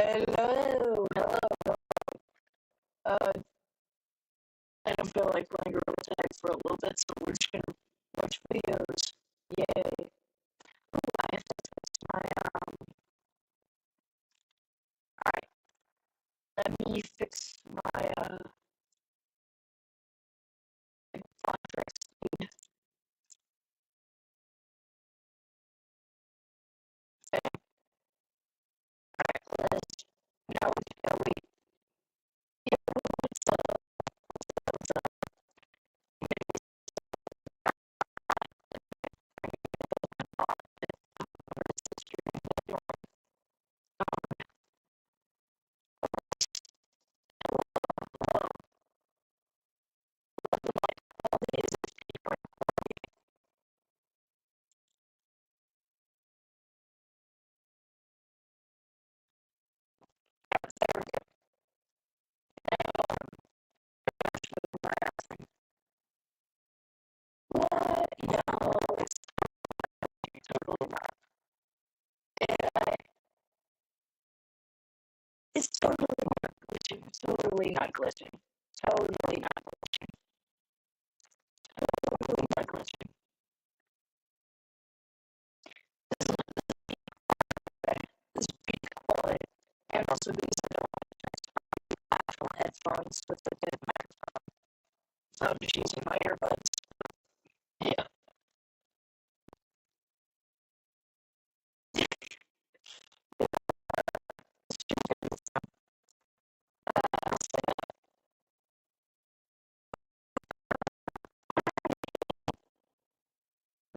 Hello, hello. Uh, I don't feel like playing Gorilla Tag for a little bit, so we're just gonna watch videos. Yay. Ooh, I have to fix my, alright, let me fix my, contract speed. Okay, alright, let's, no, wait, yeah, what's up, what? No, it's totally not. It's totally not glitching. Totally not glitching. Totally not glitching. Totally not glitching. This beat quality, and also because I don't have actual headphones with a good microphone, so I'm just using my earbuds. Yeah.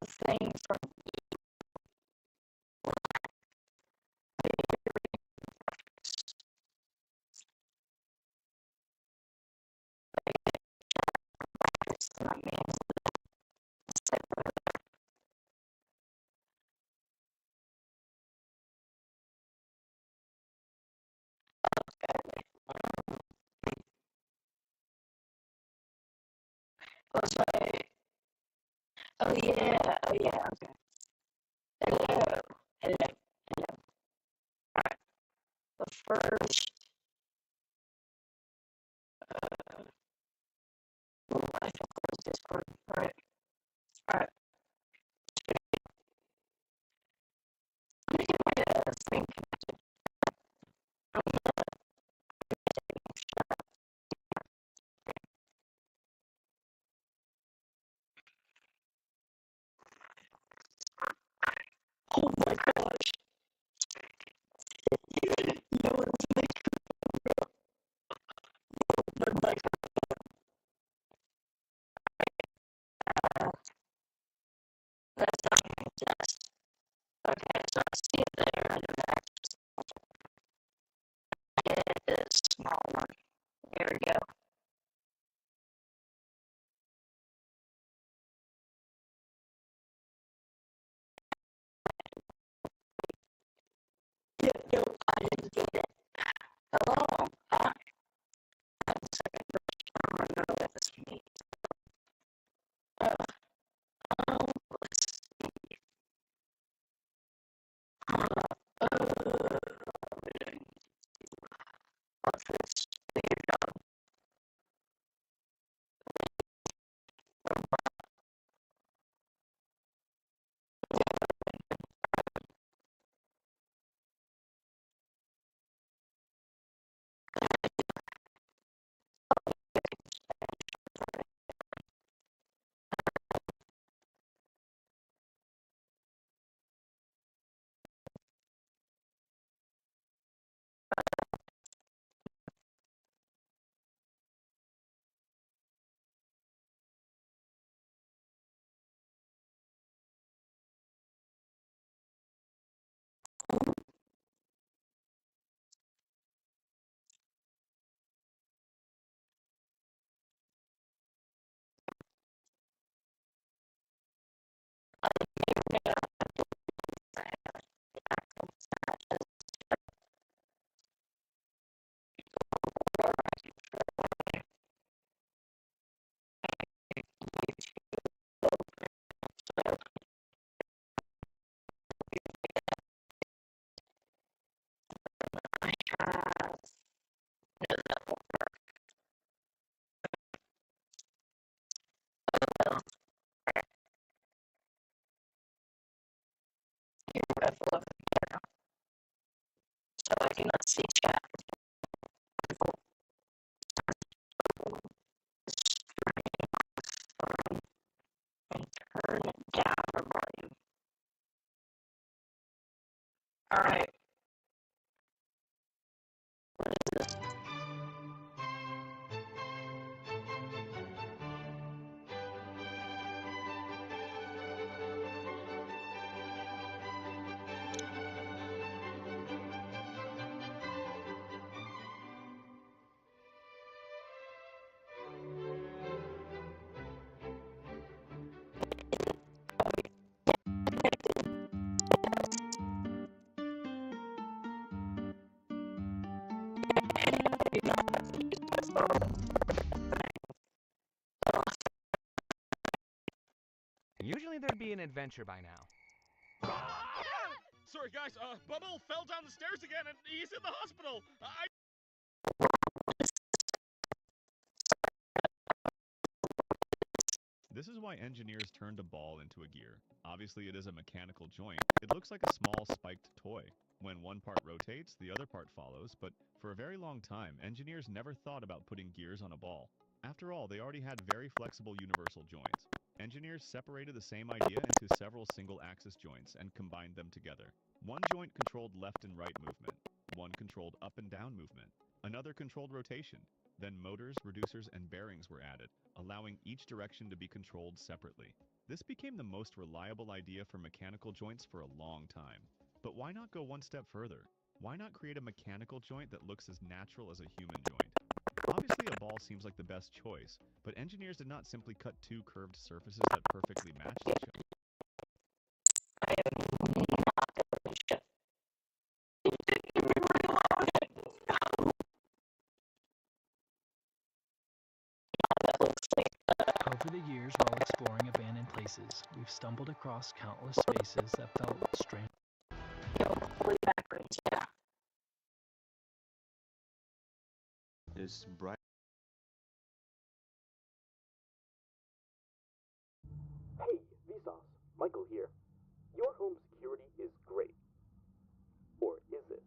The thing from that means was like, oh yeah, okay. Hello, hello, hello. Alright, but first, ooh, I can close Discord. Alright, alright. Let me get my thing connected. Oh my gosh. You know what was my mic? That's not my test. Okay, so I see it there in the back. Get this small one. There we go. Yeah, no, I didn't get it. Hello. Hi. I'm the second person. I don't know if it's me. Uh, let's see. What's this? There you go. F11 camera, so I cannot see chat. And turn down the volume. Alright, what is this? Usually there'd be an adventure by now. Sorry, guys. Bubble fell down the stairs again, and he's in the hospital. This is why engineers turned a ball into a gear. Obviously, it is a mechanical joint. It looks like a small spiked toy. When one part rotates, the other part follows, but for a very long time, engineers never thought about putting gears on a ball. After all, they already had very flexible universal joints. Engineers separated the same idea into several single-axis joints and combined them together. One joint controlled left and right movement. One controlled up and down movement. Another controlled rotation. Then motors, reducers, and bearings were added, allowing each direction to be controlled separately. This became the most reliable idea for mechanical joints for a long time. But why not go one step further? Why not create a mechanical joint that looks as natural as a human joint? Obviously, a ball seems like the best choice, but engineers did not simply cut two curved surfaces that perfectly matched each other. I am not going to shut. Give me reload. That looks like Over the years, while exploring abandoned places, we've stumbled across countless spaces that felt strange. fully backwards, yeah. This bright. Hey, Vsauce, Michael here. Your home security is great. Or is it?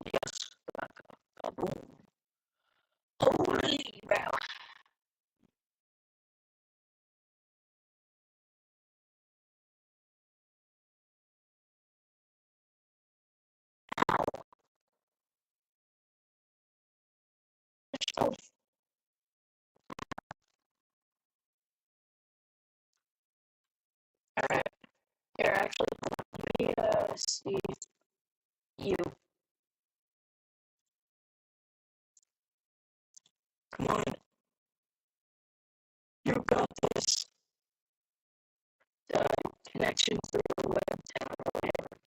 Yes. Holy cow. Alright. Here, actually, let me see you. Come on. You got this. Connection through the web tower or whatever.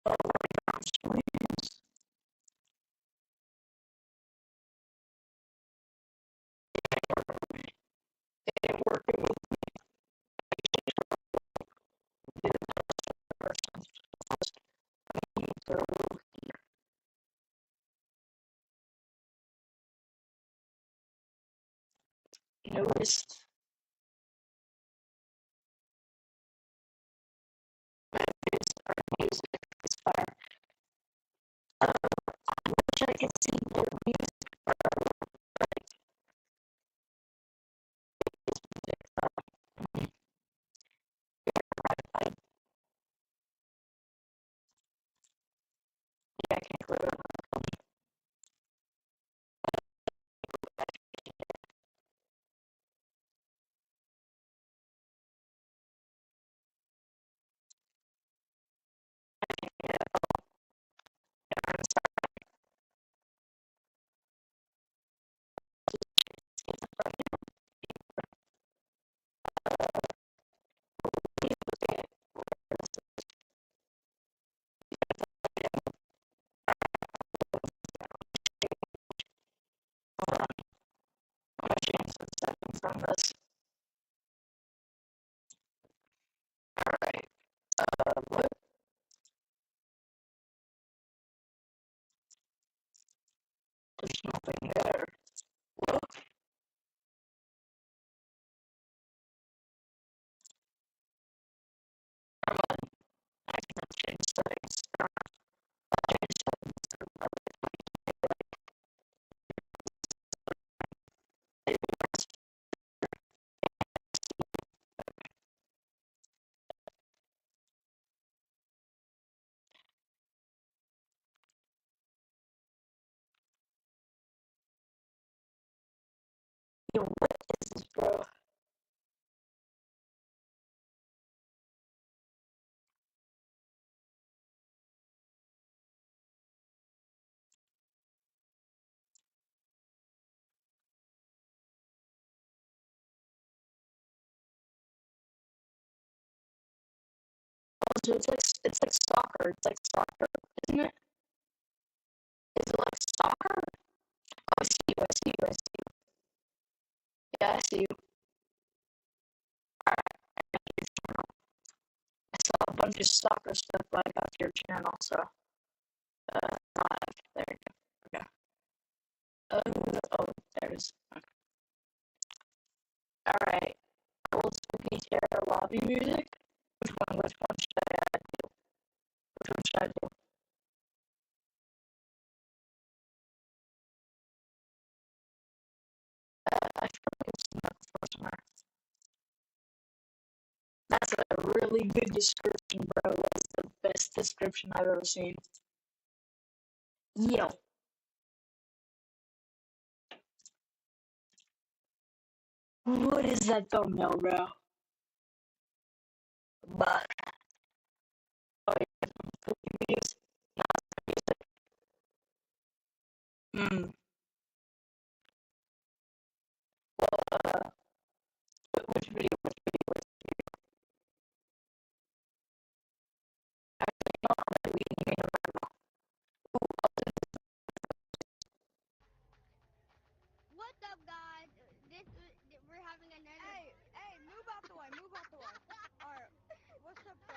Oh my gosh, please. It ain't working with the person. So, noticed that our music is fire. I wish I could see their music. Yeah, I can't clear it. Yeah, I'm sorry. from this. Alright. What? There's nothing there. Look. I'm on. I can change settings. Change settings. Yo, what is this, bro? So it's like soccer. It's like soccer, isn't it? Is it like soccer? Oh, I see you. I see you. I see you. Yeah, I see you. Alright, I got your channel. I saw a bunch of soccer stuff, but I got your channel, so live. There you go. Okay. Oh, there's. Okay. Alright. Old spooky terror lobby music. Which one? Which one should I do? Which one should I do? I feel like I've seen that before somewhere. That's a really good description, bro. That's the best description I've ever seen. Yo. What is that thumbnail, bro? But oh yeah, spooky videos. Hmm. Uh, which video? Which video? Actually, no, I'm leaving it right now. What's up, guys? We're having a Hey, move out the way. Move out the way. Alright, what's up, bro?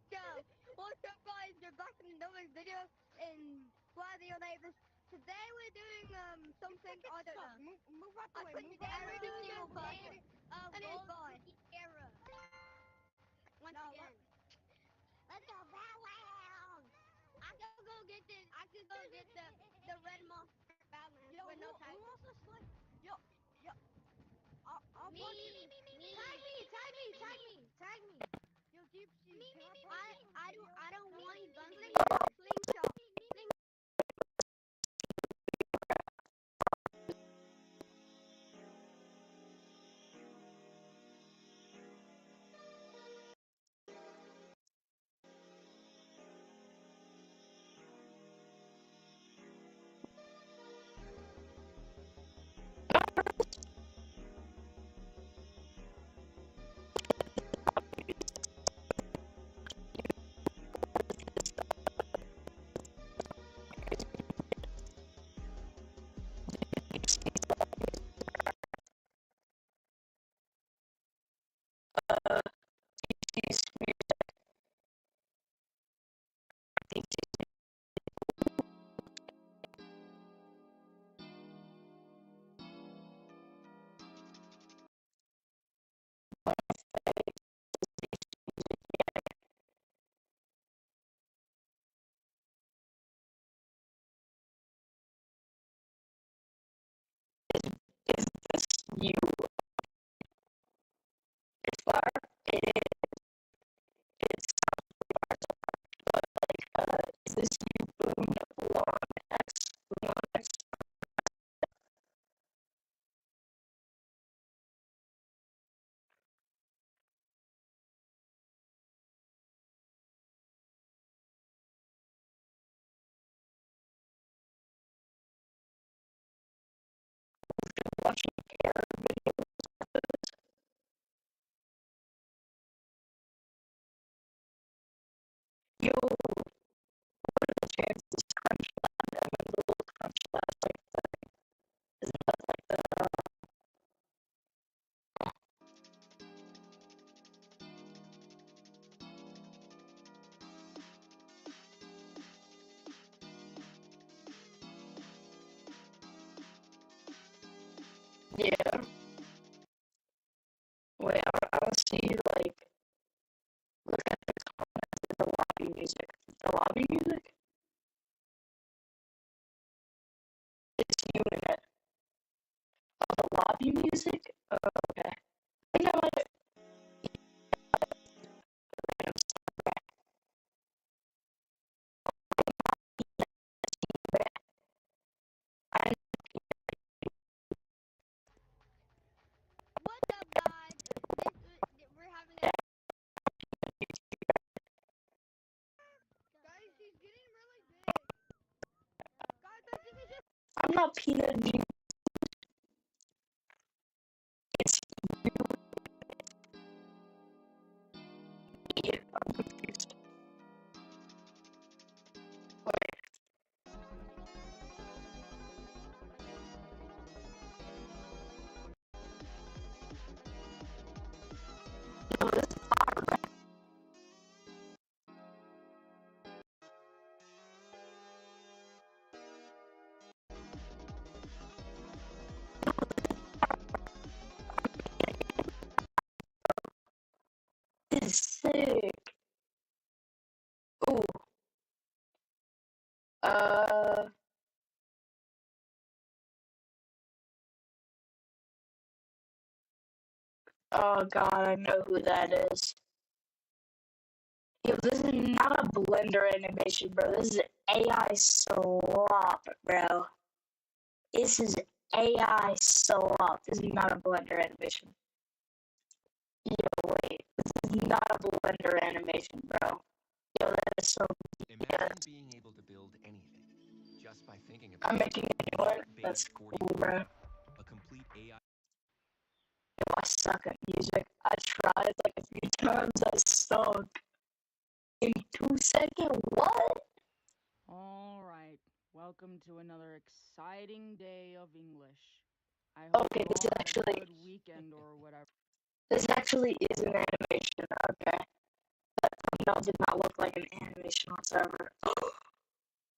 So, what's up, guys? You're back in another video in Fly the Neighbors. Today we're doing something I don't know. Move out the way. Today we're doing something era. Once again. Let's go Batland. I could go get the red monster Batland. Yo, with no tag. Who wants to slide? Yo. I'll me. Tag me. Yo, Deep Sea. I don't want gunslinger. Slingshot. Is this you? It's fire. It is. It's is this you? Boom. One X. One X. Watching care videos. the lobby music? It's you in it. Oh, the lobby music? Oh, okay. I think I might. I What's up, guys? We're having a. Guys, she's getting really big. Guys, I think it's just. I'm not peanut juice. It's you. I'm confused. Wait, no, this is fire. This is sick. Ooh. Uh. Oh god, I know who that is. Yo, this is not a Blender animation, bro. This is AI slop, bro. This is AI slop. This is not a Blender animation. Yo, wait. This is not a Blender animation, bro. Yo, that is so Imagine good. being able to build anything just by thinking I'm about making a new one. That's cool, bro. a complete AI. Yo, I suck at music. I tried like a few times. I suck. In 2 seconds? What? All right, welcome to another exciting day of English. I hope Okay, you this is all had a actually good weekend or whatever. this actually is an animation. Okay, that thumbnail did not look like an animation whatsoever.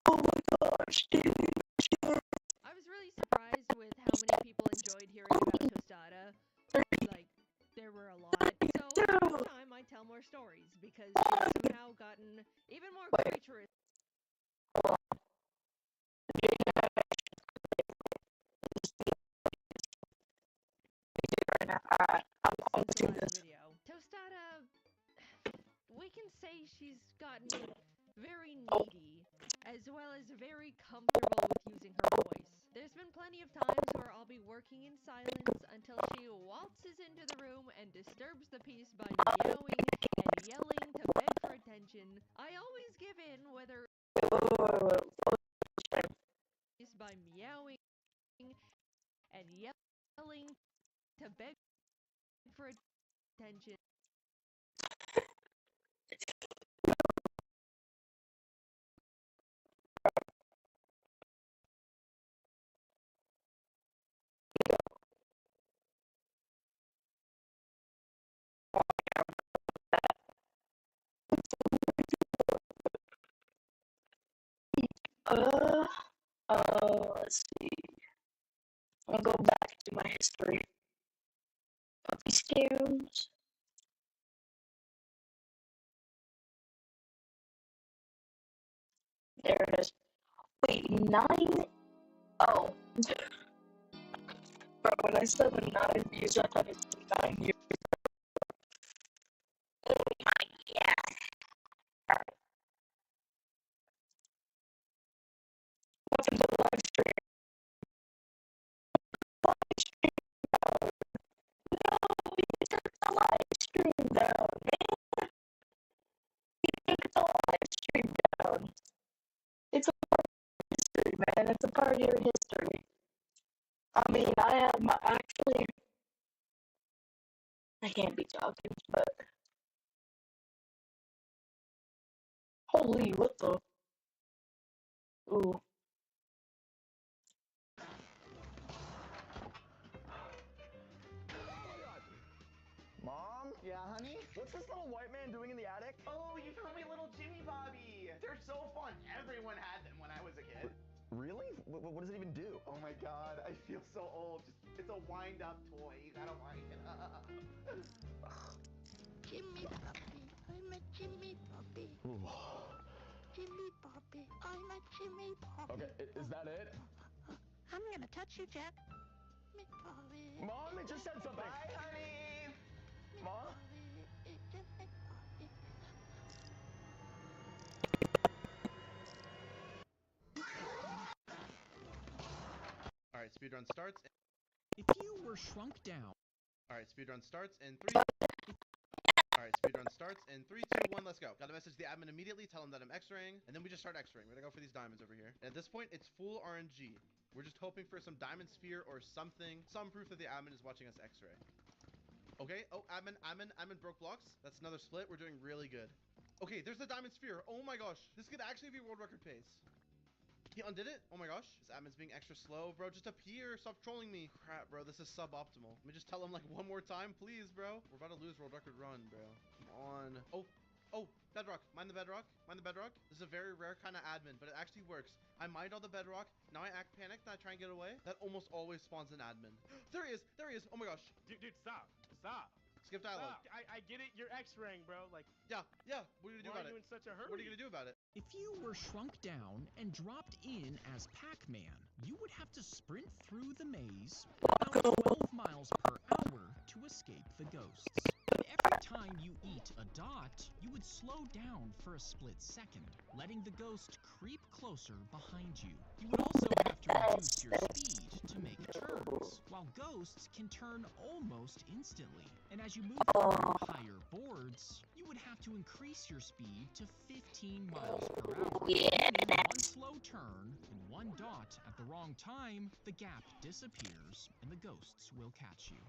Oh my gosh, dude! I was really surprised with how many people enjoyed hearing about Tostada. Like, there were a lot. So this time I tell more stories because she's somehow gotten even more Wait. creaturous. Hold on. Right now. Alright, I'm Since the watching last this. video. Tostada, we can say she's gotten very needy, as well as very comfortable with using her voice. There's been plenty of times where I'll be working in silence until she waltzes into the room and disturbs the peace by meowing and yelling to beg for attention. I always give in, whether it's by meowing and yelling to beg for attention. Uh, let's see. I'll go back to my history. Puppy scams. There it is. Wait, 9? Oh. Bro, when I said the 9 views, I thought it was 9 years. Oh my god. Welcome to the live stream. Live stream down. No, you took the live stream down, man. You took the live stream down. It's a part of history, man. It's a part of your history. I mean, I have my actually. I can't be talking, but holy, what the? Ooh. Mom? Yeah, honey? What's this little white man doing in the attic? Oh, you told me little Jimmy Bobby. They're so fun. Everyone had them when I was a kid. Really? What does it even do? Oh my god, I feel so old. It's a wind-up toy. You gotta wind it up. Jimmy Puppy. I'm a Jimmy Puppy. Ooh. Jimmy Bobby. I'm a Jimmy Bobby. Okay, is that it? I'm gonna touch you, Jack. Me Bobby. Mom, it just said something. Bye, honey. Mom? It's just me Bobby. Alright, speedrun starts. If you were shrunk down. Alright, speedrun starts in 3. Alright, speedrun starts in 3, 2, 1, let's go. Gotta message the admin immediately, tell him that I'm X-raying, and then we just start X-raying. We're gonna go for these diamonds over here. And at this point, it's full RNG. We're just hoping for some diamond sphere or something, some proof that the admin is watching us X-ray. Okay, oh, admin broke blocks. That's another split. We're doing really good. Okay, there's the diamond sphere. Oh my gosh, this could actually be world record pace. He undid it? Oh my gosh. This admin's being extra slow. Bro, just appear. Stop trolling me. Crap, bro. This is suboptimal. Let me just tell him like one more time, please, bro. We're about to lose world record run, bro. Come on. Oh, bedrock. Mind the bedrock. Mind the bedrock. This is a very rare kind of admin, but it actually works. I mined all the bedrock. Now I act panicked and I try and get away. That almost always spawns an admin. There he is. There he is. Oh my gosh. Dude, stop. Stop. Skip dialogue. Stop. I get it. You're X-raying, bro. Like, yeah. What are you gonna do about it? Why are you in such a hurry? What are you gonna do about it? If you were shrunk down and dropped in as Pac-Man, you would have to sprint through the maze about 12 miles per hour to escape the ghosts. And every time you eat a dot, you would slow down for a split second, letting the ghost creep closer behind you. You would also have to reduce your speed to make turns, while ghosts can turn almost instantly. And as you move through higher boards, you would have to increase your speed to 15 miles per hour. And in one slow turn and one dot at the wrong time, the gap disappears and the ghosts will catch you.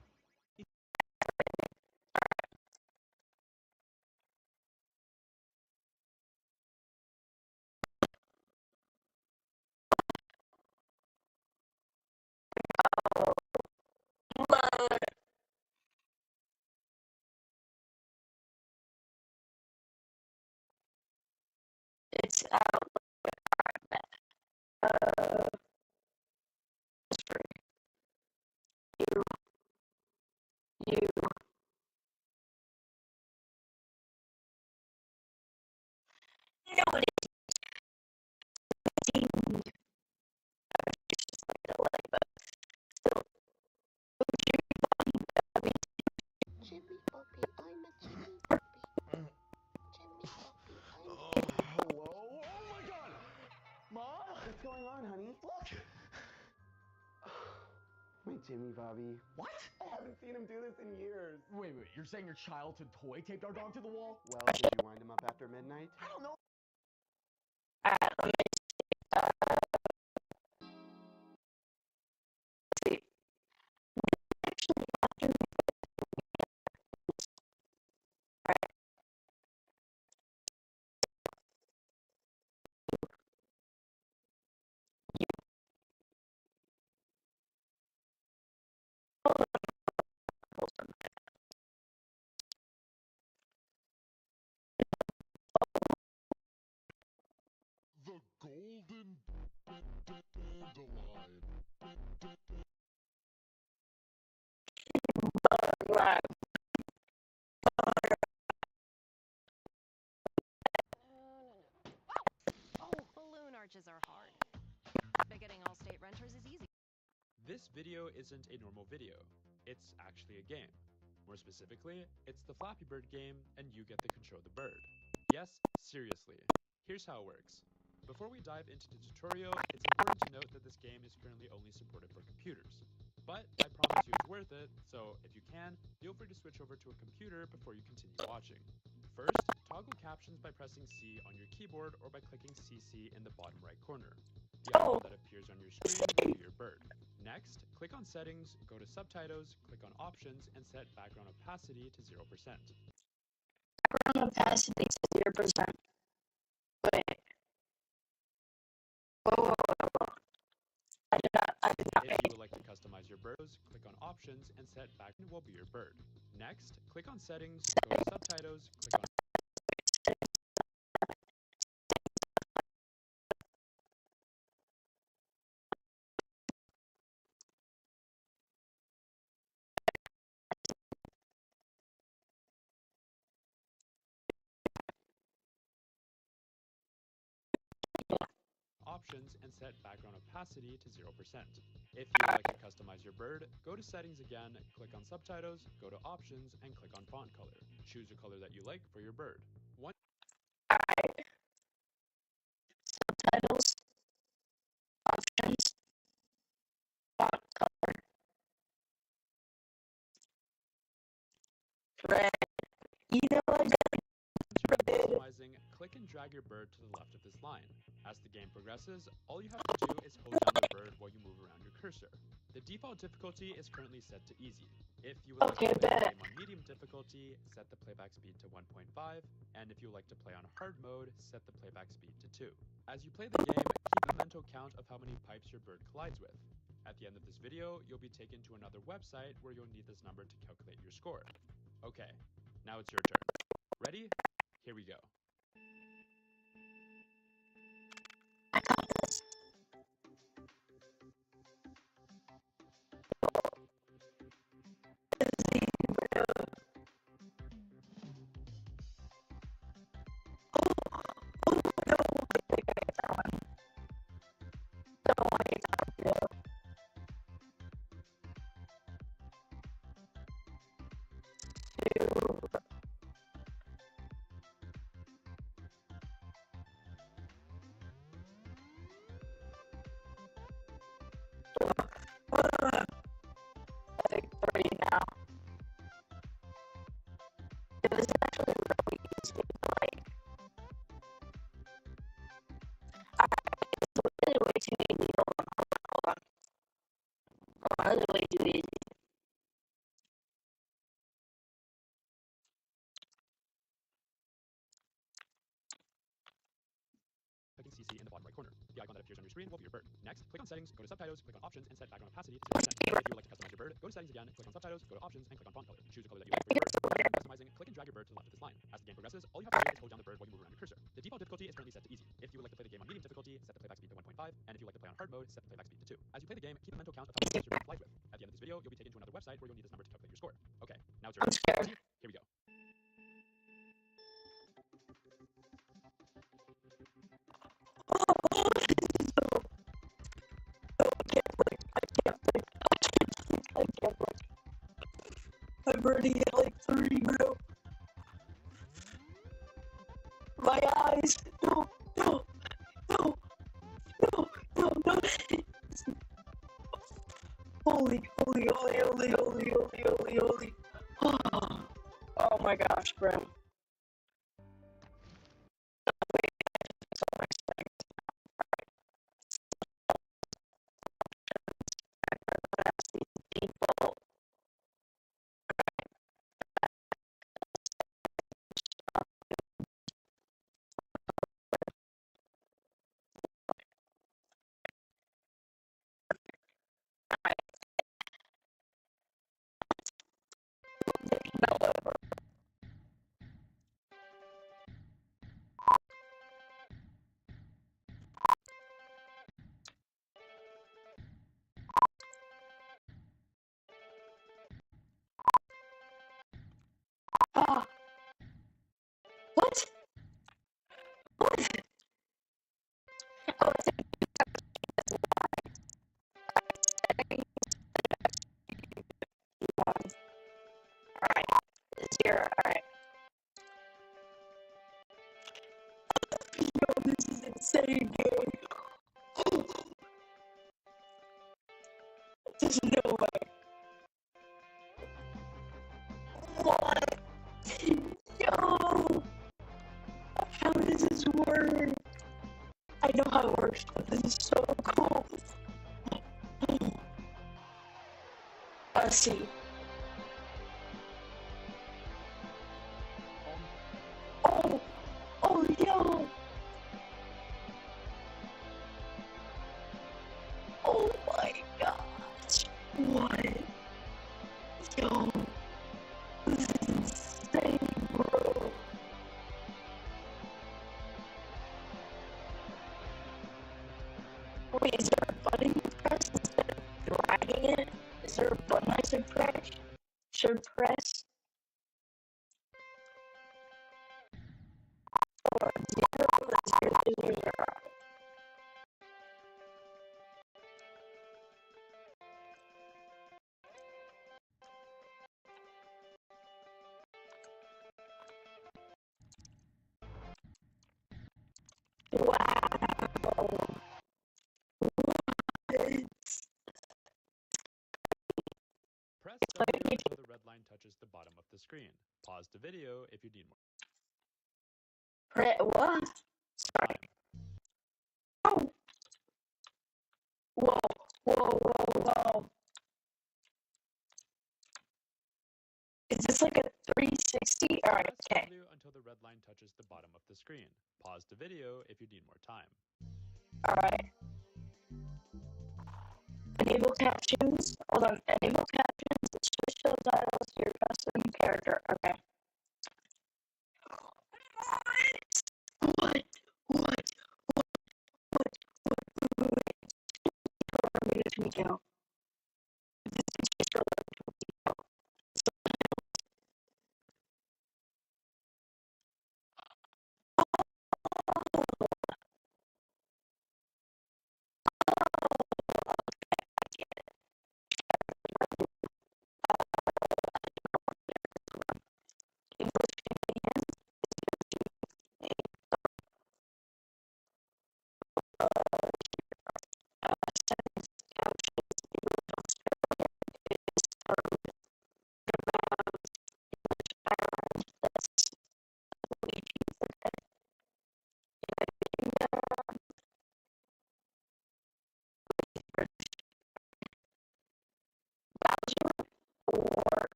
It's out. You. No, it isn't. It's just like a delay, but still. Jimmy Bobby, I'm a Jimmy Bobby. Jimmy Bobby, I'm a Jimmy Bobby. Hello? Oh my god! Mom? What's going on, honey? Look! My Jimmy Bobby. What? I haven't seen him do this in years. Wait, you're saying your childhood toy taped our dog to the wall? Well, did you wind him up after midnight? I don't know. Let me see. Actually, after The golden dandelion. Oh, balloon arches are hard. But getting all state renters is easy. This video isn't a normal video. It's actually a game. More specifically, it's the Flappy Bird game, and you get to control the bird. Yes, seriously. Here's how it works. Before we dive into the tutorial, it's important to note that this game is currently only supported for computers. But I promise you it's worth it, so if you can, feel free to switch over to a computer before you continue watching. First, toggle captions by pressing C on your keyboard or by clicking CC in the bottom right corner. The icon that appears on your screen will be your bird. Next, click on Settings, go to Subtitles, click on Options, and set background opacity to 0%. background opacity to 0%. Wait. Whoa. I did not If you would like to customize your birds, click on Options and set background will be your bird. Next, click on Settings, go to Subtitles, click on options and set background opacity to 0%. If you would like to customize your bird, go to settings again, click on subtitles, go to options, and click on font color. Choose a color that you like for your bird. Alright. Subtitles. Options. Font color. Red. You know what? Customizing, click and drag your bird to the left of this line. As the game progresses, all you have to do is hold down your bird while you move around your cursor. The default difficulty is currently set to easy. If you would like to play the game on medium difficulty, set the playback speed to 1.5, and if you would like to play on hard mode, set the playback speed to 2. As you play the game, keep a mental count of how many pipes your bird collides with. At the end of this video, you'll be taken to another website where you'll need this number to calculate your score. Okay, now it's your turn. Ready? Here we go. I got this. I think 3 now. It was actually really easy. Like, it's really way too easy. Hold on. Really way too easy. Clicking CC in the bottom right corner. The icon that appears on your screen will be your bird. Next, click on settings, go to subtitles, click on options, and set background opacity to 0%. If you would like to customize your bird, go to settings again, click on subtitles, go to options, and click on font color. Choose a color that you like for your bird. Customizing, click and drag your bird to the left of this line. As the game progresses, all you have to do is hold down the bird while you move around your cursor. The default difficulty is currently set to easy. If you would like to play the game on medium difficulty, set the playback speed to 1.5, and if you would like to play on hard mode, set the playback speed to 2. As you play the game, keep a mental count of how many pipes your bird collides with. At the end of this video, you'll be taken to another website where you'll need this number to calculate your score. Okay, now it's your turn. I'm scared. Here we go. I'm already at like 3, bro. My eyes. No, no, no, no, no, no. Holy. Oh my gosh, bro. Ah. What? What? Oh, alright. 0. Alright. Yo, this is insane, dude. There's no way. What? Yo! How does this work? I know how it works, but this is so cool. Let's see. Oh, yo! Oh my gosh! What? Yo! This is insane, bro! Wait, is there a button you press instead of dragging it? Is there a button I should press? Or 0 or 0. until the red line touches the bottom of the screen. Pause the video if you need more. What? Sorry. Oh. Whoa, whoa, whoa, whoa. Is this like a 360? Alright, okay. W until the red line touches the bottom of the screen. Pause the video if you need more time. Alright. Enable captions. Hold on. Enable captions. Switch subtitles to your custom character. Okay. What? Let me go.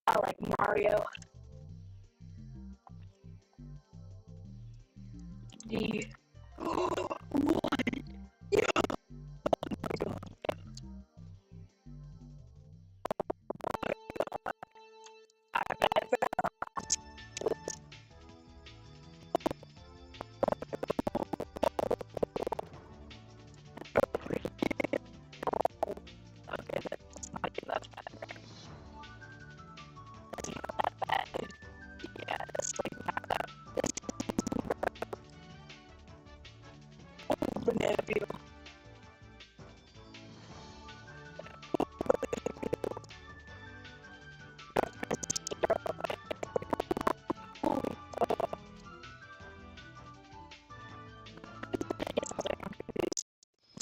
I like Mario. The banana peel.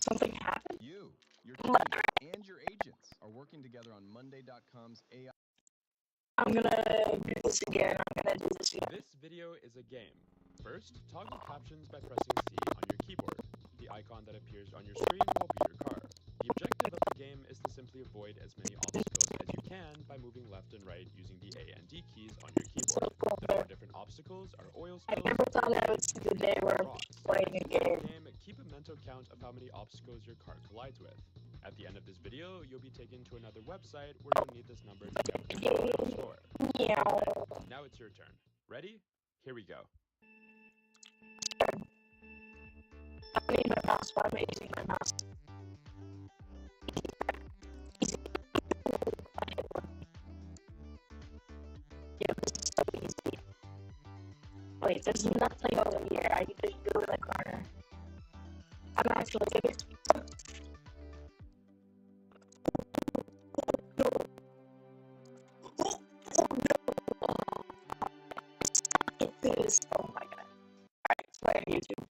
Something happened? You, your team, and your agents are working together on Monday.com's AI. I'm gonna do this again. This video is a game. First, toggle captions by pressing C on your keyboard. The icon that appears on your screen will be your car. The objective of the game is to simply avoid as many obstacles as you can by moving left and right using the A and D keys on your keyboard. The 4 different obstacles are oil spills, I never thought I would see the day where I'm playing a game. Keep a mental count of how many obstacles your car collides with. At the end of this video, you'll be taken to another website where you'll need this number to calculate your score. Okay, now it's your turn. Ready? Here we go. I need my mouse, but I'm using my mouse. Yeah, this is so easy. Wait, there's nothing over here. I can just go in the corner. I'm actually gonna this. Oh my god. Alright, it's play on YouTube.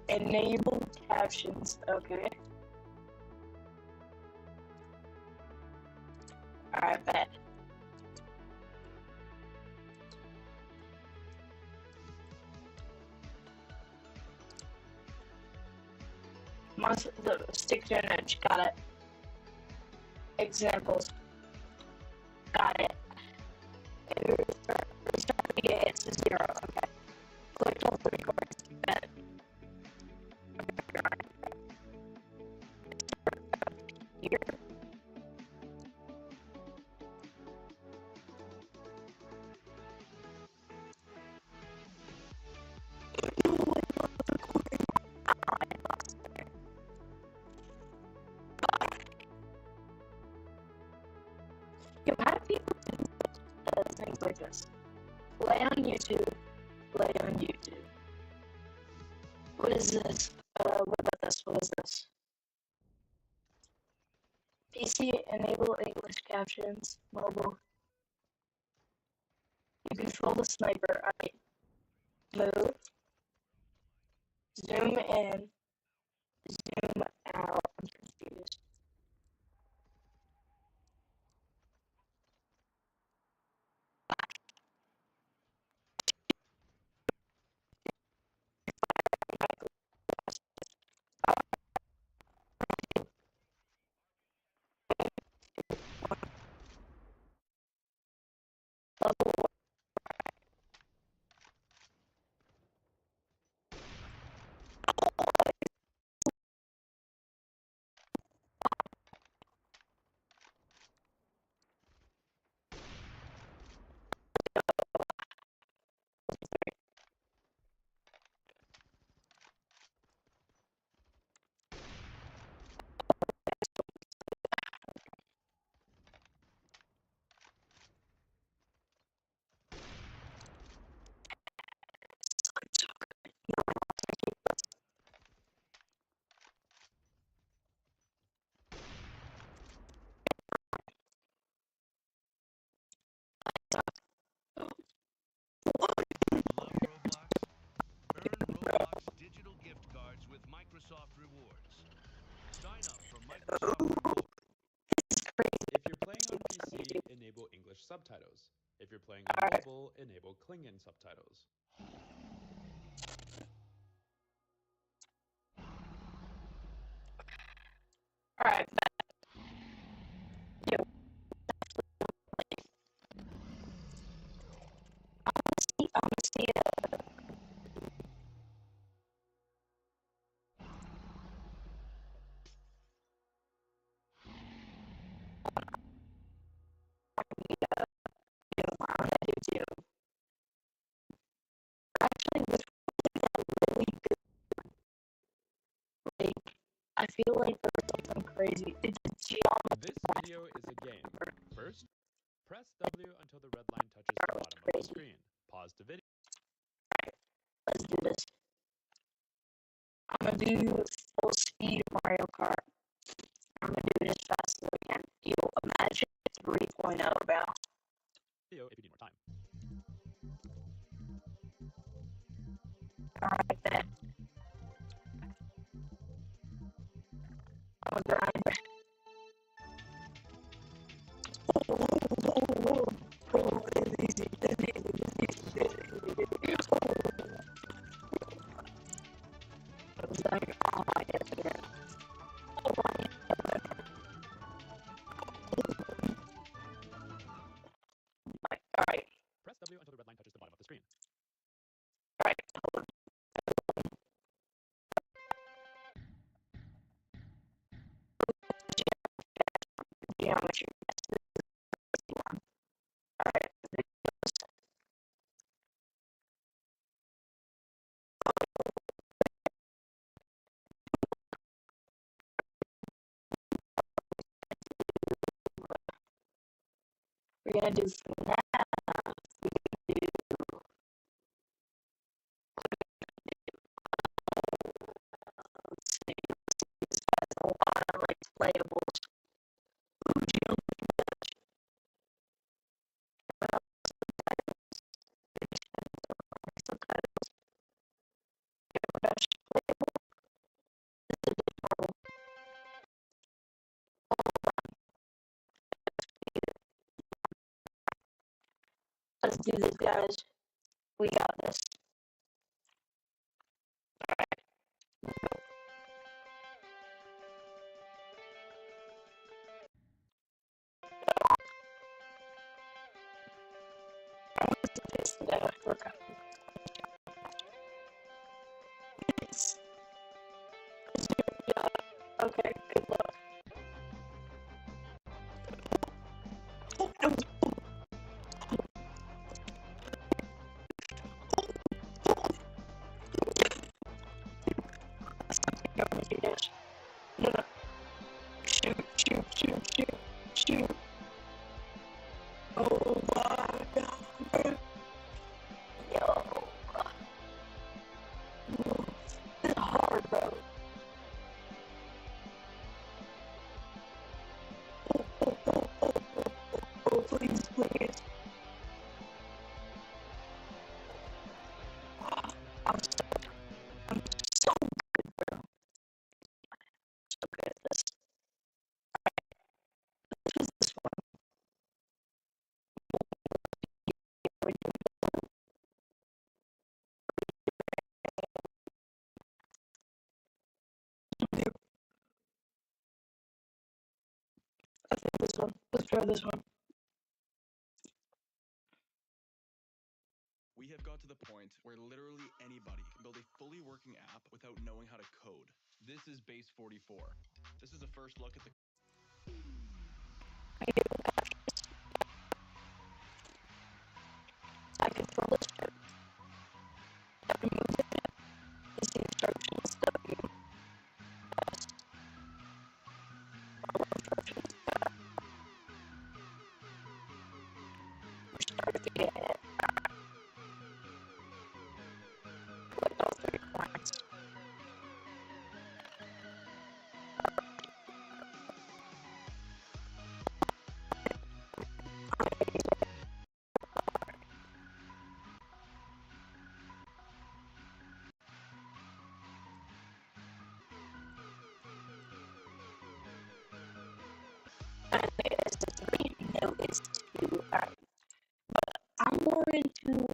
Enable captions. Okay. Alright, bet. The stick to an edge. Got it. Examples. Got it. Yeah, it's a 0. Okay. Click all 3 cards. Bet. Here. Yo, how do people do things like this? Play on YouTube. Play on YouTube. What is this? What about this? What is this? PC enable English captions. Mobile. You control the sniper. Alright. Move. Zoom in. Zoom out. I'm confused. Love Roblox? Earn Roblox digital gift cards with Microsoft Rewards. Sign up for Microsoft Rewards. If you're playing on PC, enable English subtitles. If you're playing on mobile, enable Klingon subtitles. Alright. Yo. I'm gonna see Actually, this really good. Like, I feel like there's something crazy. It's a geometry. This video is a game. First, press W until the red line touches the bottom of the screen. Pause the video. Let's do this. I'm gonna do full speed Mario Kart. I'm gonna do it as fast as I can. You'll imagine 3.0, bro. Video if you need more time. Alright, then. I'm a grinder. Alright. Press W until the red line touches the bottom of the screen. Alright. Geometry. Alright. We're gonna do FNAF. We're gonna do let's see, this has a lot of like playables. Ooh, geometry. Subtitles. Playable. Let's do this, guys. We got this. Okay, good luck. Shoot, shoot, shoot, shoot, shoot. Oh my god. Yo. This is hard, bro. Oh, please, please. I think this one. Let's try this one. We have got to the point where literally anybody can build a fully working app without knowing how to code. This is Base 44. This is a first look at the I control this part. I can move it. Is the instructions W. Yeah. Notice too. I'm more into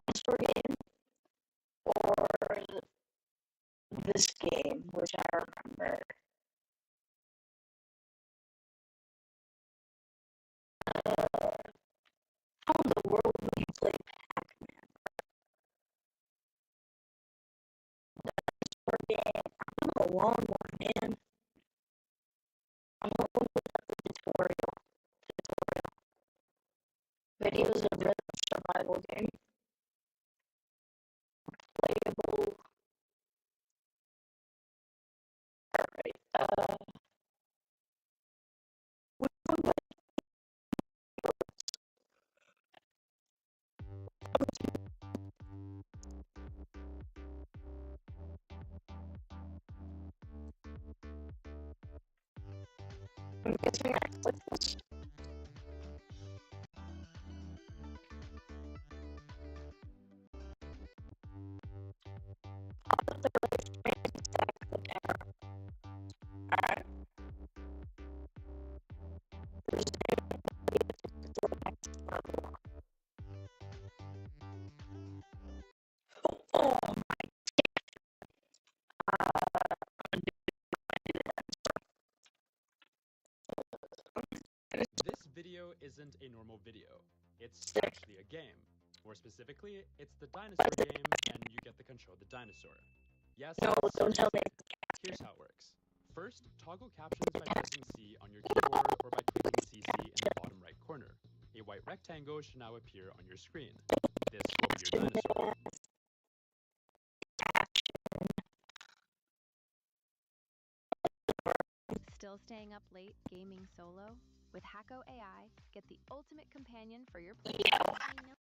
dinosaur game or this game, which I remember. How in the world would you play Pac-Man? Dinosaur game. I'm a long one, man. I'm looking at the tutorial. Videos of rhythm survival game. Playable. Alright, which one would I'm guessing I click this? Alright. Oh my This video isn't a normal video. It's actually a game. More specifically, it's the dinosaur game, and you get to control the dinosaur. Yes, No, don't tell me. here's how it works. First, toggle captions by pressing C on your keyboard or by clicking CC in the bottom right corner. A white rectangle should now appear on your screen. This will be your dinosaur. Still staying up late gaming solo? With Hacko AI, get the ultimate companion for your playtime.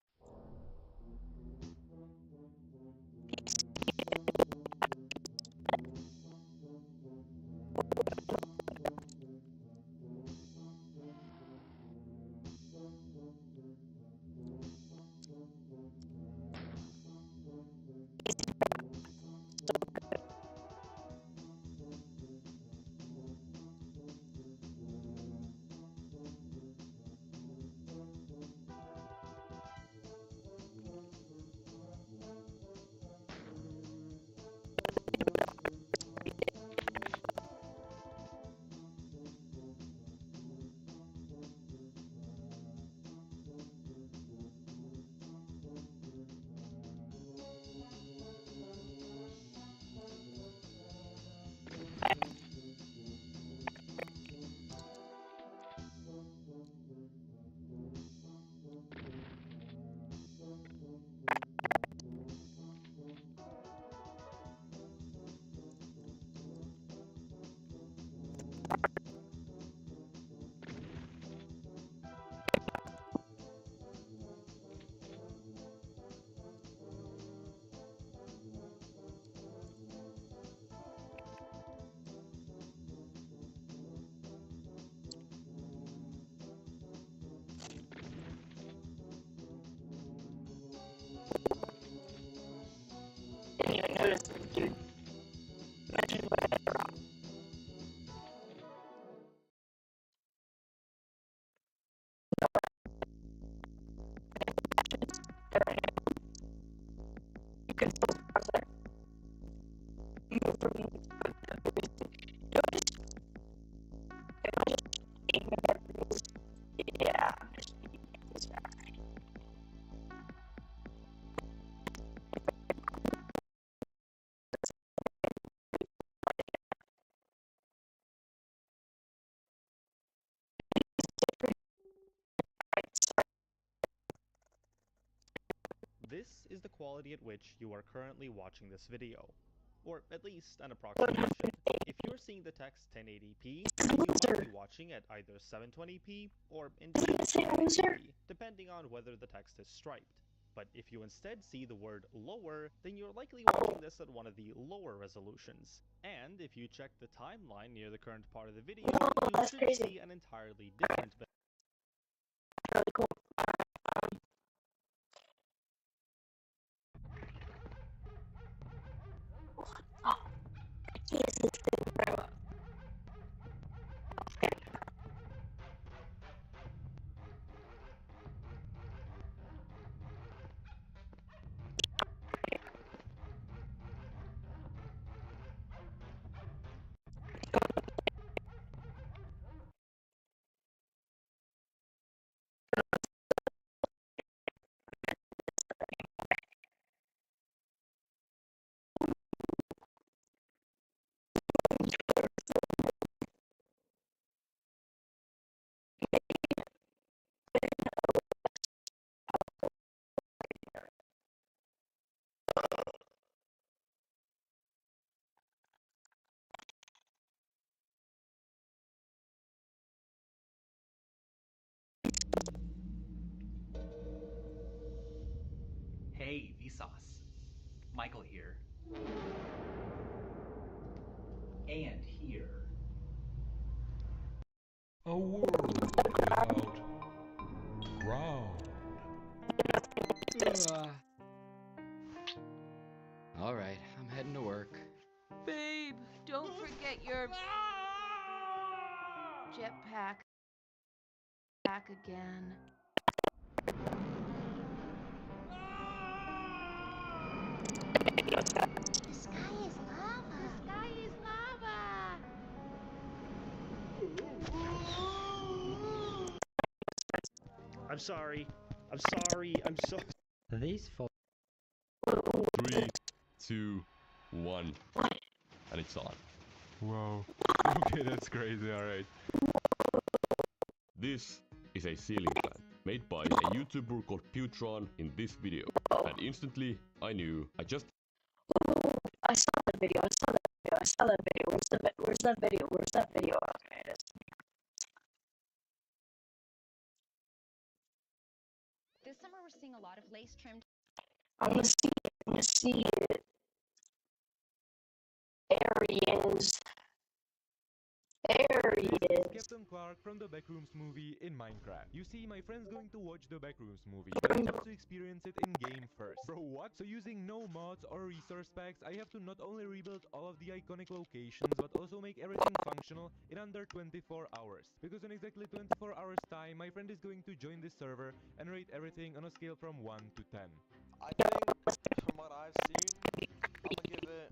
This is the quality at which you are currently watching this video, or at least an approximation. If you're seeing the text 1080p, you might be watching at either 720p or indeed 1080p, depending on whether the text is striped. But if you instead see the word lower, then you're likely watching this at one of the lower resolutions. And if you check the timeline near the current part of the video, you should see an entirely different Really cool. Oh, yes, it's good, bro. Hey, Vsauce. Michael here. And here. A world without ground. Alright, I'm heading to work. Babe, don't forget your jetpack. Back again. The sky is lava. The sky is lava. I'm sorry. I'm sorry. I'm so. These four. 3, 2, 1. And it's on. Wow. Okay, that's crazy, alright. This is a ceiling fan made by a YouTuber called Pewtron in this video. And instantly, I knew I just... I saw that video. I saw that video. I saw that video. Where's that video? Where's that video? Okay, it is. This summer we're seeing a lot of lace trimmed. I'm gonna see it. I'm gonna see it. There he is. There he This is. is Captain Clark from the Backrooms movie in Minecraft. You see, my friend's going to watch the Backrooms movie, but he wants to experience it in-game first. Bro, what? So using no mods or resource packs, I have to not only rebuild all of the iconic locations, but also make everything functional in under 24 hours. Because in exactly 24 hours time, my friend is going to join this server and rate everything on a scale from 1 to 10. I think, from what I've seen, I'm gonna give it...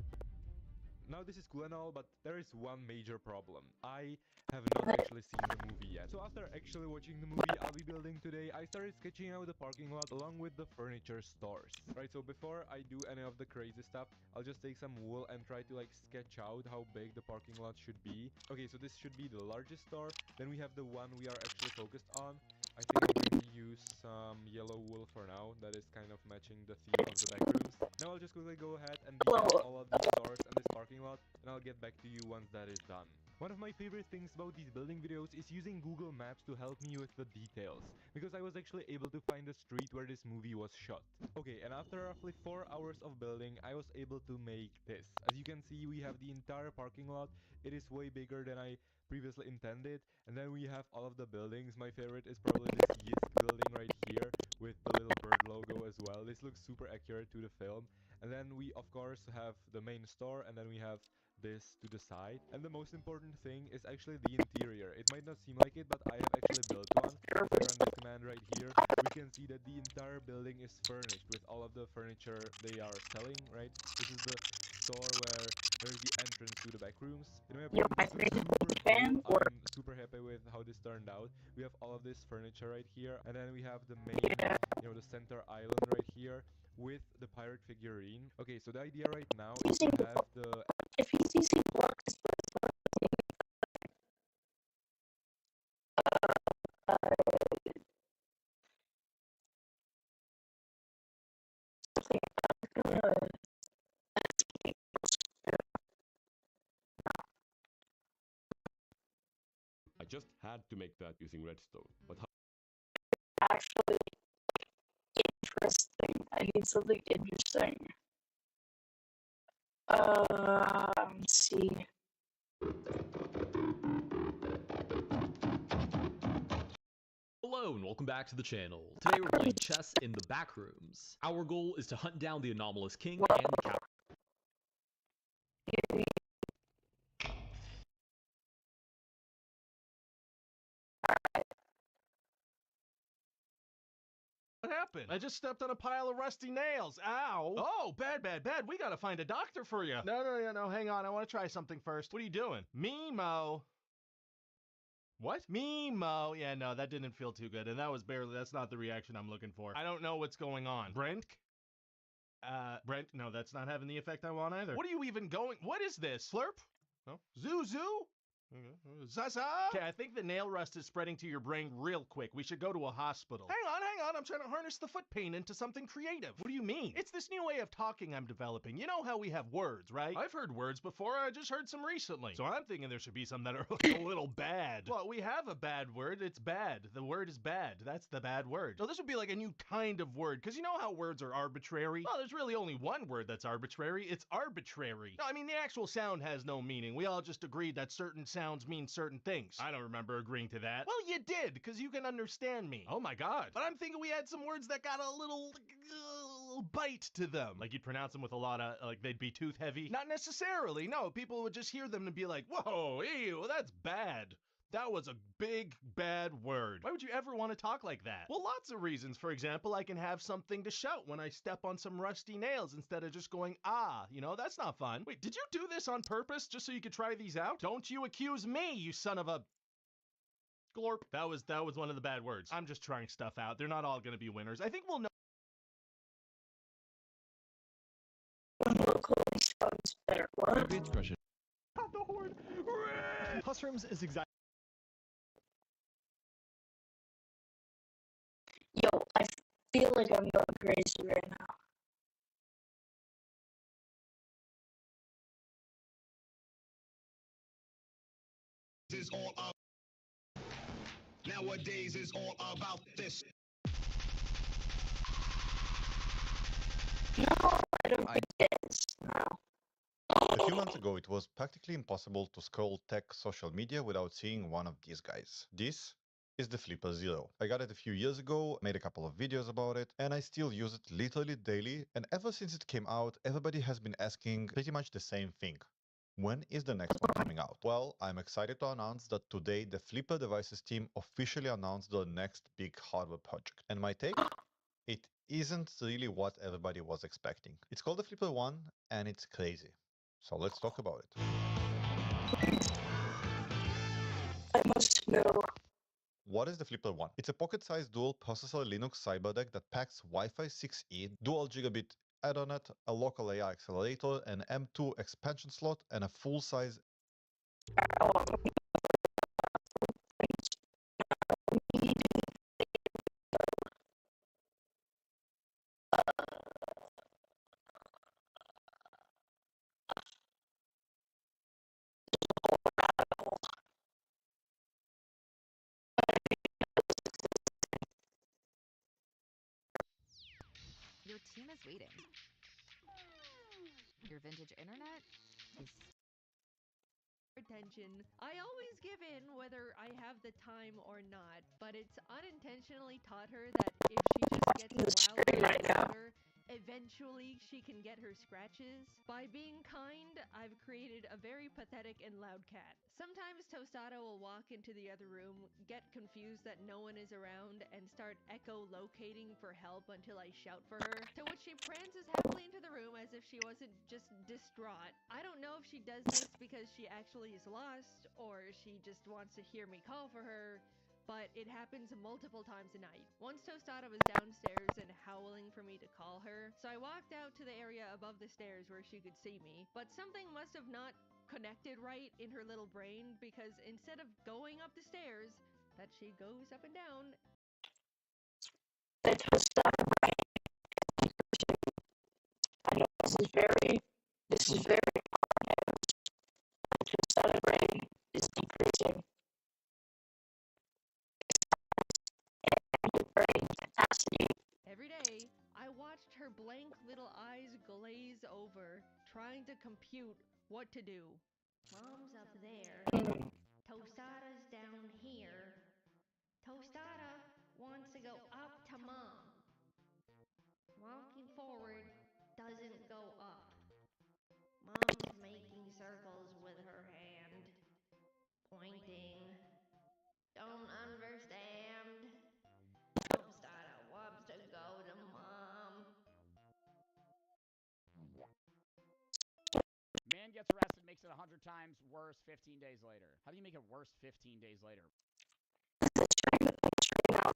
Now this is cool and all, but there is one major problem. I have not actually seen the movie yet. So after actually watching the movie I'll be building today, I started sketching out the parking lot along with the furniture stores. Right, so before I do any of the crazy stuff, I'll just take some wool and try to like sketch out how big the parking lot should be. Okay, so this should be the largest store. Then we have the one we are actually focused on. I think I'm going to use some yellow wool for now. That is kind of matching the theme of the back rooms. Now I'll just quickly go ahead and detail all of these stores and this parking lot, and I'll get back to you once that is done. One of my favorite things about these building videos is using Google Maps to help me with the details, because I was actually able to find the street where this movie was shot. Okay, and after roughly 4 hours of building, I was able to make this. As you can see, we have the entire parking lot. It is way bigger than I previously intended, and then we have all of the buildings. My favorite is probably this Yisk building right here with the little bird logo as well. This looks super accurate to the film. And then we of course have the main store, and then we have this to the side. And the most important thing is actually the interior. It might not seem like it, but I have actually built one. If I run this command right here, we can see that the entire building is furnished with all of the furniture they are selling, right? This is the store where there's the entrance to the back rooms. In my opinion, this is super cool. I'm super happy with how this turned out. We have all of this furniture right here, and then we have the main, the center island right here with the pirate figurine. Okay, so the idea right now is to have the... If he's using blocks, I just had to make that using redstone. But how Actually interesting. I need something interesting. Let's see. Hello and welcome back to the channel. Today we're playing chess in the backrooms. Our goal is to hunt down the anomalous king and the captain. What happened? I just stepped on a pile of rusty nails. Ow. Oh, bad. We gotta find a doctor for you. No. Hang on. I want to try something first. What are you doing? Memo. What? Memo. Yeah, no, that didn't feel too good. And that's not the reaction I'm looking for. I don't know what's going on. Brent? Brent, no, that's not having the effect I want either. What are you even going? What is this? Slurp? No. Zuzu? Zaza? Okay, I think the nail rust is spreading to your brain real quick. We should go to a hospital. Hang on. I'm trying to harness the foot pain into something creative. What do you mean? It's this new way of talking I'm developing. You know how we have words, right? I've heard words before. I just heard some recently. So I'm thinking there should be some that are a little bad. Well, we have a bad word. It's bad. The word is bad. That's the bad word. So this would be like a new kind of word, because you know how words are arbitrary? Well, there's really only one word that's arbitrary. It's arbitrary. No, I mean, the actual sound has no meaning. We all just agreed that certain sounds mean certain things. I don't remember agreeing to that. Well, you did, because you can understand me. Oh my god. But I'm thinking we had some words that got a little bite to them. Like you'd pronounce them with a lot of, like they'd be tooth heavy? Not necessarily, no. People would just hear them and be like, whoa, ew, that's bad. That was a big, bad word. Why would you ever want to talk like that? Well, lots of reasons. For example, I can have something to shout when I step on some rusty nails instead of just going, ah, you know, that's not fun. Wait, did you do this on purpose just so you could try these out? Don't you accuse me, you son of a... Glorp. That was one of the bad words. I'm just trying stuff out. They're not all going to be winners. I think we'll know. Better. What? Not the horde. Classrooms is exactly. Yo, I feel like I'm going crazy right now. Is all up. Nowadays is all about this. No, I don't think it is. No. A few months ago, it was practically impossible to scroll tech social media without seeing one of these guys. This is the Flipper Zero. I got it a few years ago, made a couple of videos about it, and I still use it literally daily. And ever since it came out, everybody has been asking pretty much the same thing. When is the next one coming out? Well, I'm excited to announce that today the Flipper Devices team officially announced the next big hardware project. And my take? It isn't really what everybody was expecting. It's called the Flipper One, and it's crazy. So let's talk about it. I must know. What is the Flipper One? It's a pocket-sized dual processor Linux cyberdeck that packs Wi-Fi 6E, dual gigabit Ethernet, a local AI accelerator, an M2 expansion slot, and a full-size Your team is waiting. Your vintage internet is... Attention. I always give in whether I have the time or not, but it's unintentionally taught her that if she just gets wildly louder, eventually she can get her scratches. By being kind, I've created a very pathetic and loud cat. Sometimes Tostada will walk into the other room, get confused that no one is around, and start echolocating for help until I shout for her, to which she prances happily into the room as if she wasn't just distraught. I don't know if she does this because she actually is lost, or she just wants to hear me call for her, but it happens multiple times a night. Once Tostada was downstairs and howling for me to call her, so I walked out to the area above the stairs where she could see me, but something must have not connected right in her little brain, because instead of going up the stairs, that she goes up and down. know this is very hard news. Your stutter rate is decreasing. And your brain capacity. Every day, I watched her blank little eyes glaze over, trying to compute what to do. Mom's up there. Tostada's down here. Tostada wants to go up to Mom. Walking forward doesn't go up. Mom's making circles with her hand. Pointing. Don't understand. Tostada wants to go to Mom. Man gets arrested, makes it 100 times worse 15 days later. How do you make it worse 15 days later?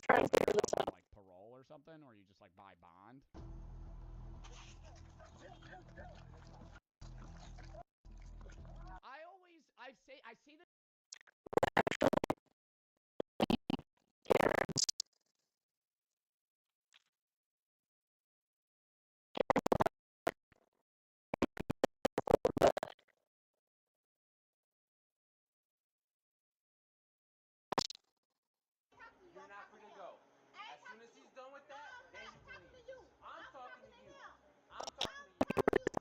Like parole or something, or you just like buy bond? I say that. You're not free to go. As soon as he's done with that, then you can leave. I'm talking to you. I'm talking to you.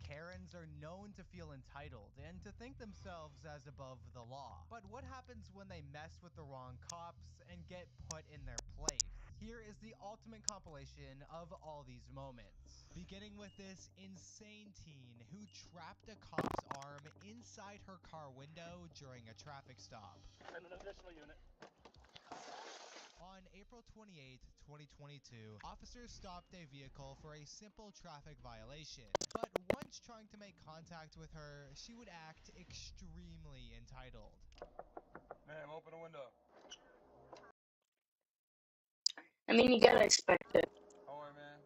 Karens are known to feel entitled and to think themselves as above the law. But what happens when they mess with the wrong cops and get put in their place? Here is the ultimate compilation of all these moments. Beginning with this insane teen who trapped a cop's arm inside her car window during a traffic stop. Send an additional unit. On April 28, 2022, officers stopped a vehicle for a simple traffic violation. But once trying to make contact with her, she would act extremely entitled. Ma'am, open the window. I mean, you gotta expect it. How are you, man?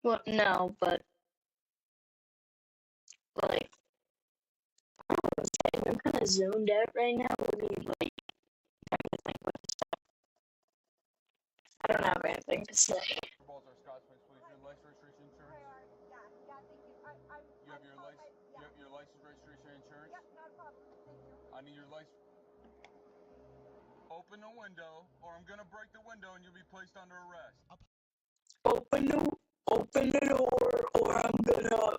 Well, no, but like, I'm kind of zoned out right now. I mean, like, I don't have anything to say. Balls are Scotch, please. Your license, registration, insurance. You have your license. You have your license, registration, insurance. Yep, not a problem. Thank you. I need your license. Open the window, or I'm gonna break the window and you'll be placed under arrest. Open the door, or I'm gonna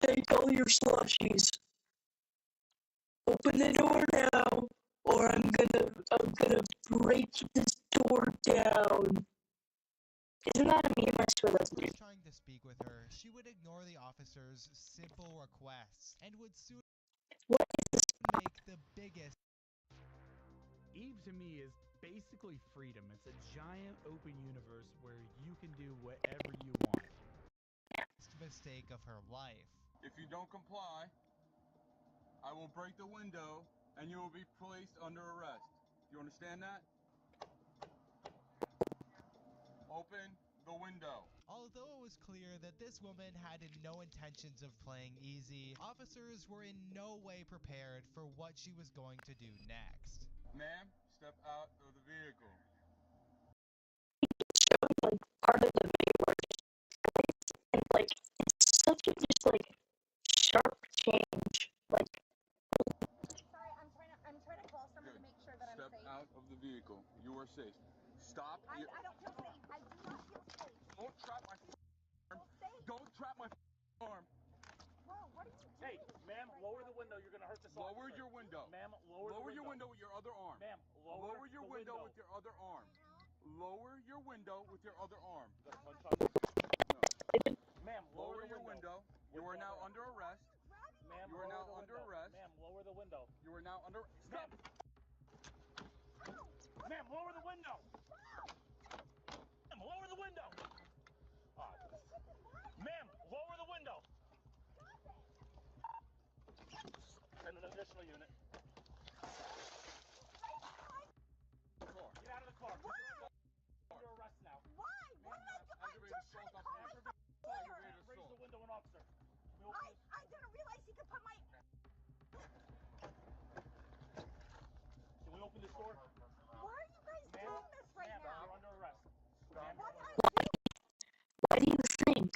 take all your slushies. Open the door now, or I'm gonna break this door down. Isn't that a meme? I swear that's a meme. Trying to speak with her, she would ignore the officer's simple requests and would soon make the biggest. Eve to me is basically freedom. It's a giant open universe where you can do whatever you want. Mistake of her life. If you don't comply, I will break the window and you will be placed under arrest. You understand that? Open the window. Although it was clear that this woman had no intentions of playing easy, officers were in no way prepared for what she was going to do next. Ma'am, step out of the vehicle. Like part of the video and like it's such a just like sharp change. Like Sorry, I'm trying to call someone to make sure that Step I'm safe. out of the vehicle. You are safe. Stop. I don't feel safe. I do not feel safe. Don't trap my arm. Don't trap my arm. Whoa, what are you doing? Hey, ma'am, lower the window. You're gonna hurt this officer. Lower your window. Ma'am, lower your window with your other arm. Ma'am, lower your window with your other arm. Lower your window with your other arm. No. Ma'am, lower your window. You are now under arrest. Ma'am, you are now under arrest. Ma'am, lower the window. You are now under. Stop. Ma'am, lower the window. Ma'am, lower the window. Ma'am, lower the window. Send an additional unit. Get out of the car. Why? Under arrest now. Why? What am I doing? Aggravated assault. Aggravated assault. Raise the window, an officer. Why are you guys doing this right now? You're under arrest. What I do? What do you think?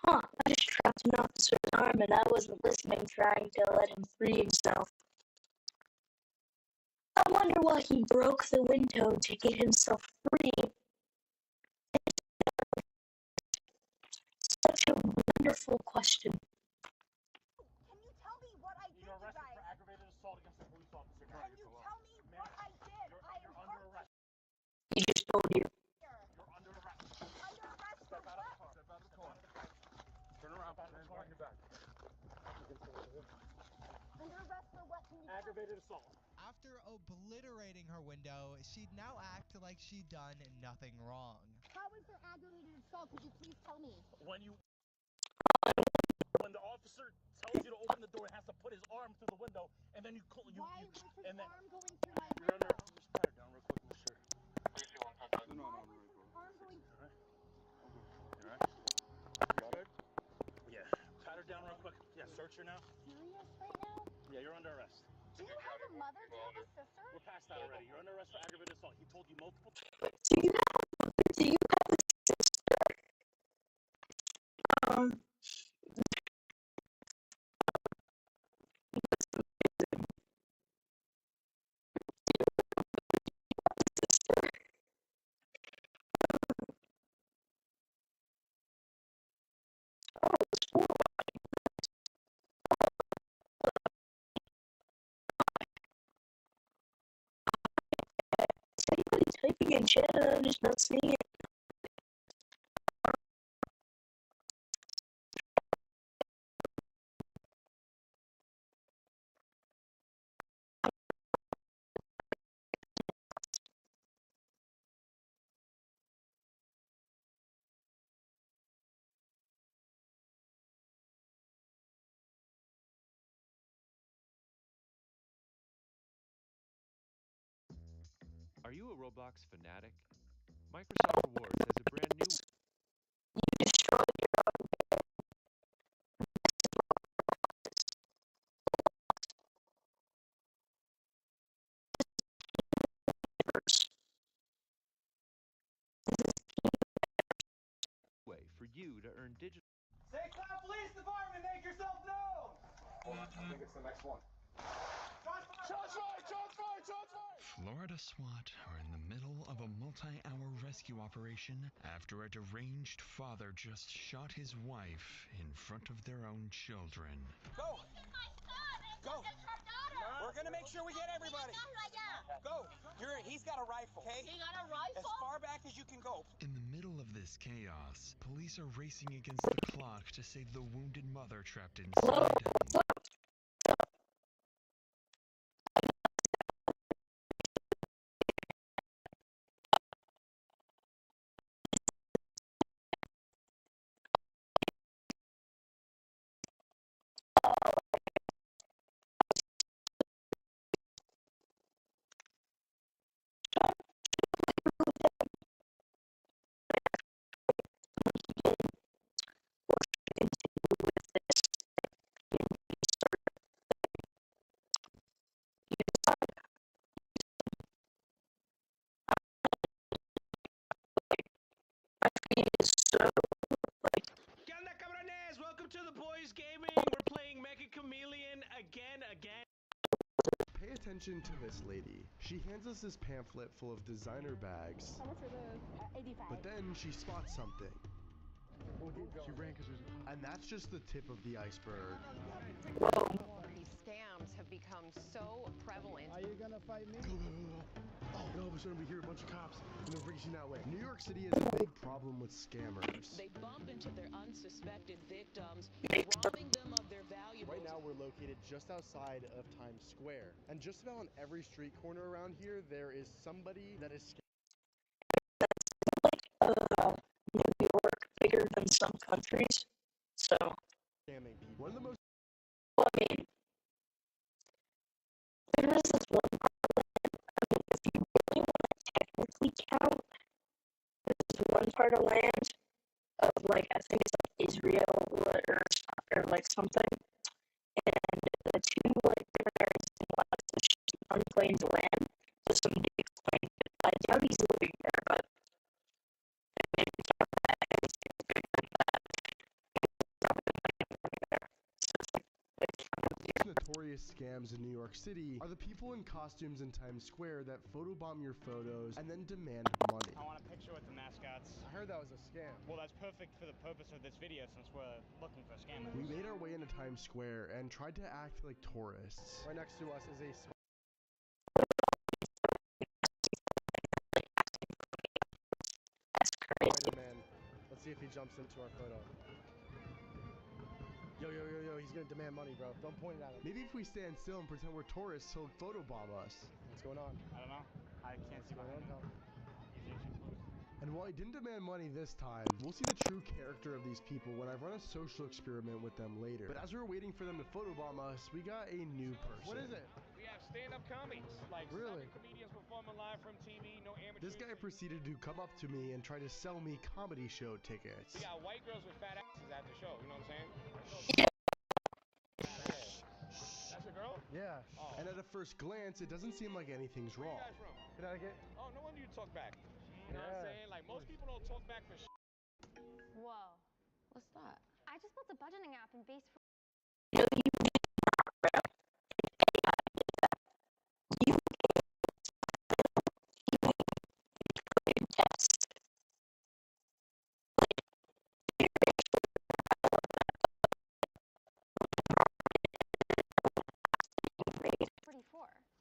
Huh, I just trapped an officer's arm and I wasn't listening, trying to let him free himself. I wonder why he broke the window to get himself free. Such a wonderful question. Can you tell me what I did, You're arrested guys? for aggravated assault against a police officer. Can you tell me what I did? I am You're under arrest. He just told you. You're under arrest. Under arrest for Step out of the what? car. Step out of the car. Turn around. Hands behind your back. Under arrest for what? Can you Aggravated assault. After obliterating her window, she'd now act like she'd done nothing wrong. How is there aggravated assault? Could you please tell me? When the officer tells you to open the door, he has to put his arm through the window, and then Why was his and then arm going through my you're under. window? Just pat her down real quick, Mister. Why was his arm going through? You alright? You good? Yeah. Pat her down real quick. Yeah. Search her now. Serious right now? Yeah. You're under arrest. Do you have a mother? Do you have a sister? We're past that already. You're under arrest for aggravated assault. He told you multiple. Do you have a sister? Is anybody typing in chat and I'm just not seeing it? Are you a Roblox fanatic? Microsoft Rewards has a brand new way for you to earn digital. St. Cloud Police Department, make yourself known! I think it's the next one. Florida SWAT are in the middle of a multi-hour rescue operation after a deranged father just shot his wife in front of their own children. Go! Go! We're gonna make sure we get everybody. Go! He's got a rifle, okay? He got a rifle? As far back as you can go. In the middle of this chaos, police are racing against the clock to save the wounded mother trapped inside. Ganda cabrones! Welcome to the Boys Gaming. We're playing Mecha Chameleon again. Pay attention to this lady. She hands us this pamphlet full of designer bags. How much are those? 85. But then she spots something. She ran and that's just the tip of the iceberg. These scams have become so prevalent. Are you gonna fight me? Oh, all of a sudden we hear a bunch of cops and they're racing that way. New York City has a big problem with scammers. They bump into their unsuspected victims, robbing them of their valuables. Right now we're located just outside of Times Square. And just about on every street corner around here, there is somebody that is New York bigger than some countries, so scamming people. One of the most I mean, there is this one part, I mean, if you really want to technically count, there's one part of land of, like, I think it's like Israel or like something, and the two explain the land. So somebody explained it. I doubt he's living there, but maybe he's from that. He's figuring that. Notorious scams in New York City are the people in costumes in Times Square that photobomb your photos and then demand money. I want a picture with the mascots. I heard that was a scam. Well, that's perfect for the purpose of this video since we're looking for scammers. We made our way into Times Square and tried to act like tourists. Right next to us is a Spider-Man. Let's see if he jumps into our photo. Yo, he's gonna demand money, bro. Don't point it at him. Maybe if we stand still and pretend we're tourists, he'll photobomb us. What's going on? I don't know. I can't see behind him. And while he didn't demand money this time, we'll see the true character of these people when I run a social experiment with them later. But as we were waiting for them to photobomb us, we got a new person. What is it? We have stand-up comedies, like really? Comedians performing live from TV, no amateurs. This guy proceeded to come up to me and try to sell me comedy show tickets. We got white girls with fat asses at the show, you know what I'm saying? That's a girl? Yeah. Oh. And at a first glance, it doesn't seem like anything's wrong. Where you guys from? Connecticut. Oh, no wonder you talk back. You know what I'm saying? Like, most people don't talk back for shit. Whoa. What's that? I just built a budgeting app and base for...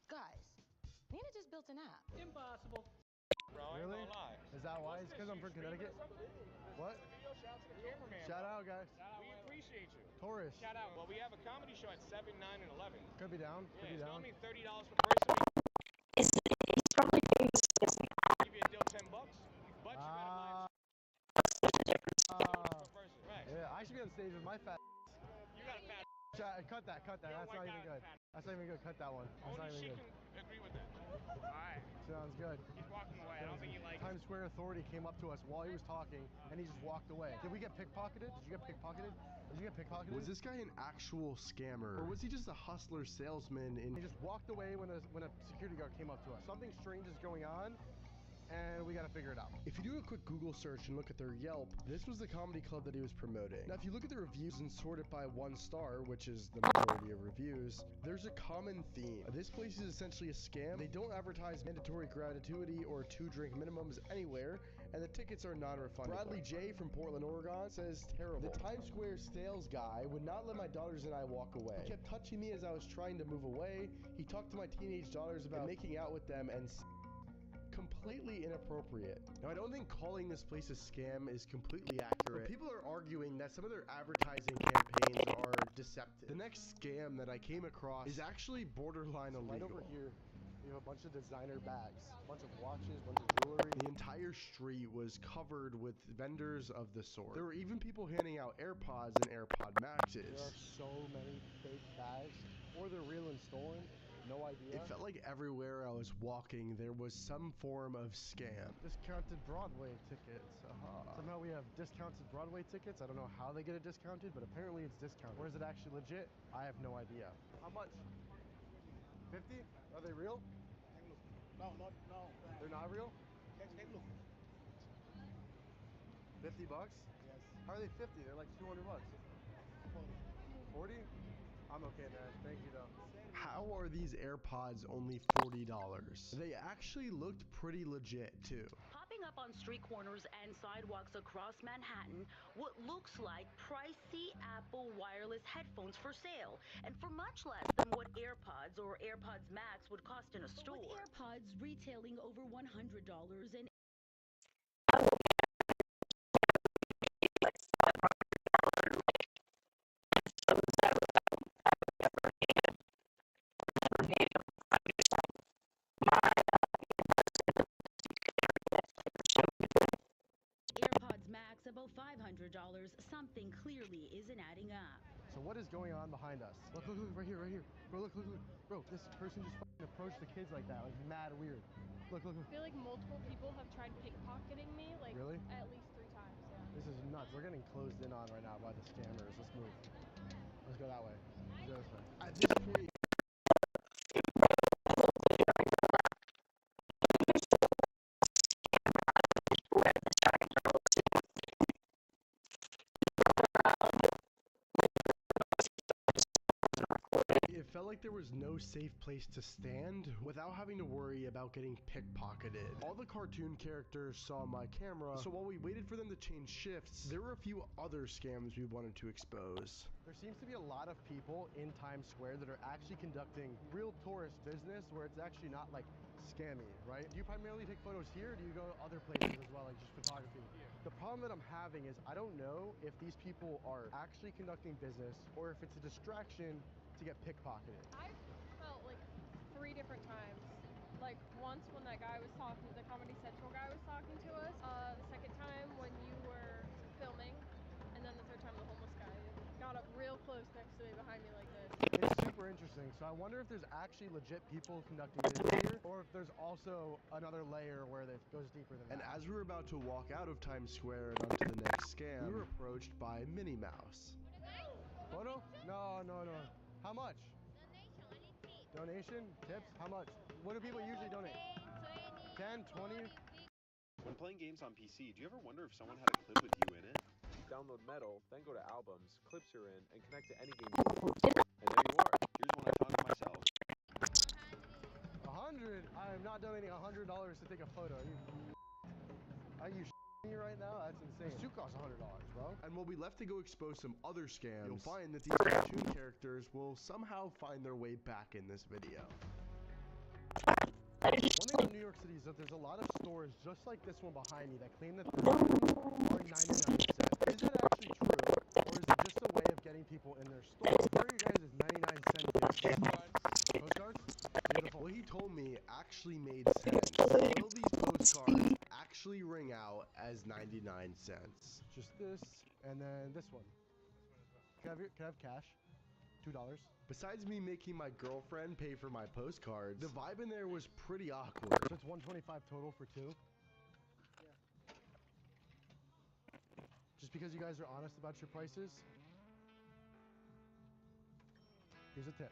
Guys, Nina just built an app. Impossible. Bro, I ain't Really? gonna lie. Is that why? It's because I'm from Connecticut? What? Shout out to the cameraman. Shout out, guys. We appreciate you. Tourists. Shout out. Well, we have a comedy show at 7, 9, and 11. Could be down. Could be It's down. only $30 per person. He's probably famous. Give you a deal $10, but you gotta per person. Right. Yeah, I should be on stage with my fat. You got a fat. Cut that. That's not even good. That's not even good. Cut that one. That's not Only even she good. can agree with that. Alright. Sounds good. He's walking away. I don't think he likes Times Square authority came up to us while he was talking, and he just walked away. Did we get pickpocketed? Did you get pickpocketed? Was this guy an actual scammer, or was he just a hustler salesman? And he just walked away when a security guard came up to us. Something strange is going on, and we gotta figure it out. If you do a quick Google search and look at their Yelp, this was the comedy club that he was promoting. Now, if you look at the reviews and sort it by 1 star, which is the majority of reviews, there's a common theme. This place is essentially a scam. They don't advertise mandatory gratuity or 2-drink minimums anywhere, and the tickets are non-refundable. Bradley J. from Portland, Oregon says, terrible. The Times Square sales guy would not let my daughters and I walk away. He kept touching me as I was trying to move away. He talked to my teenage daughters about making out with them and completely inappropriate. Now, I don't think calling this place a scam is completely accurate. But people are arguing that some of their advertising campaigns are deceptive. The next scam that I came across is actually borderline illegal. Right over here, we have a bunch of designer bags, a bunch of watches, a bunch of jewelry. The entire street was covered with vendors of the sort. There were even people handing out AirPods and AirPod Maxes. There are so many fake bags, or they're real and stolen. No idea. It felt like everywhere I was walking, there was some form of scam. Discounted Broadway tickets. Somehow we have discounted Broadway tickets. I don't know how they get it discounted, but apparently it's discounted. Or is it actually legit? I have no idea. How much? 50? Are they real? No. They're not real? Take a look. 50 bucks? Yes. How are they 50? They're like 200 bucks. 40? I'm okay, man. Thank you, though. How are these AirPods only $40? They actually looked pretty legit, too. Popping up on street corners and sidewalks across Manhattan, what looks like pricey Apple wireless headphones for sale, and for much less than what AirPods or AirPods Max would cost in a store. With AirPods retailing over $100 and AirPods Max above $500, something clearly isn't adding up. So what is going on behind us? Look, right here. Bro, look. Bro, this person just fucking approached the kids like that, like mad weird. Look. I feel like multiple people have tried pickpocketing me, like Really? at least 3 times, yeah. This is nuts. We're getting closed in on right now by the scammers. Let's move. Let's go that way. Let's go this way. At this point, felt like there was no safe place to stand without having to worry about getting pickpocketed. All the cartoon characters saw my camera, so while we waited for them to change shifts, there were a few other scams we wanted to expose. There seems to be a lot of people in Times Square that are actually conducting real tourist business where it's actually not like scammy, right? Do you primarily take photos here, or do you go to other places as well, like just photography? Here. The problem that I'm having is I don't know if these people are actually conducting business or if it's a distraction to get pickpocketed. I felt like 3 different times. Like once when that guy was talking, the Comedy Central guy was talking to us. The second time when you were filming, and then the third time the homeless guy got up real close next to me behind me like this. It's super interesting. So I wonder if there's actually legit people conducting business here, or if there's also another layer where it goes deeper than that. And as we were about to walk out of Times Square and onto the next scam, we were approached by Minnie Mouse. Photo? No. How much? Donation? Tips? How much? What do people usually donate? 10, 20? When playing games on PC, do you ever wonder if someone had a clip with you in it? Download Metal, then go to Albums, clips you're in, and connect to any game you want. And there you are. Here's one I found for myself. 100? I am not donating $100 to take a photo. Are you me right now? That's insane. This suit costs $100, bro. And while we left to go expose some other scams, you'll find that these cartoon characters will somehow find their way back in this video. One thing about New York City is that there's a lot of stores just like this one behind me that claim that they're 99 cents. Is that actually true, or is it just a way of getting people in their store? Where are you guys' 99 cent postcards? Beautiful. What he told me actually made sense. Will these postcards actually ring out as 99 cents? Just this, and then this one. Can I have cash? $2. Besides me making my girlfriend pay for my postcards, the vibe in there was pretty awkward. So it's $125 total for 2? Yeah. Just because you guys are honest about your prices? Here's a tip.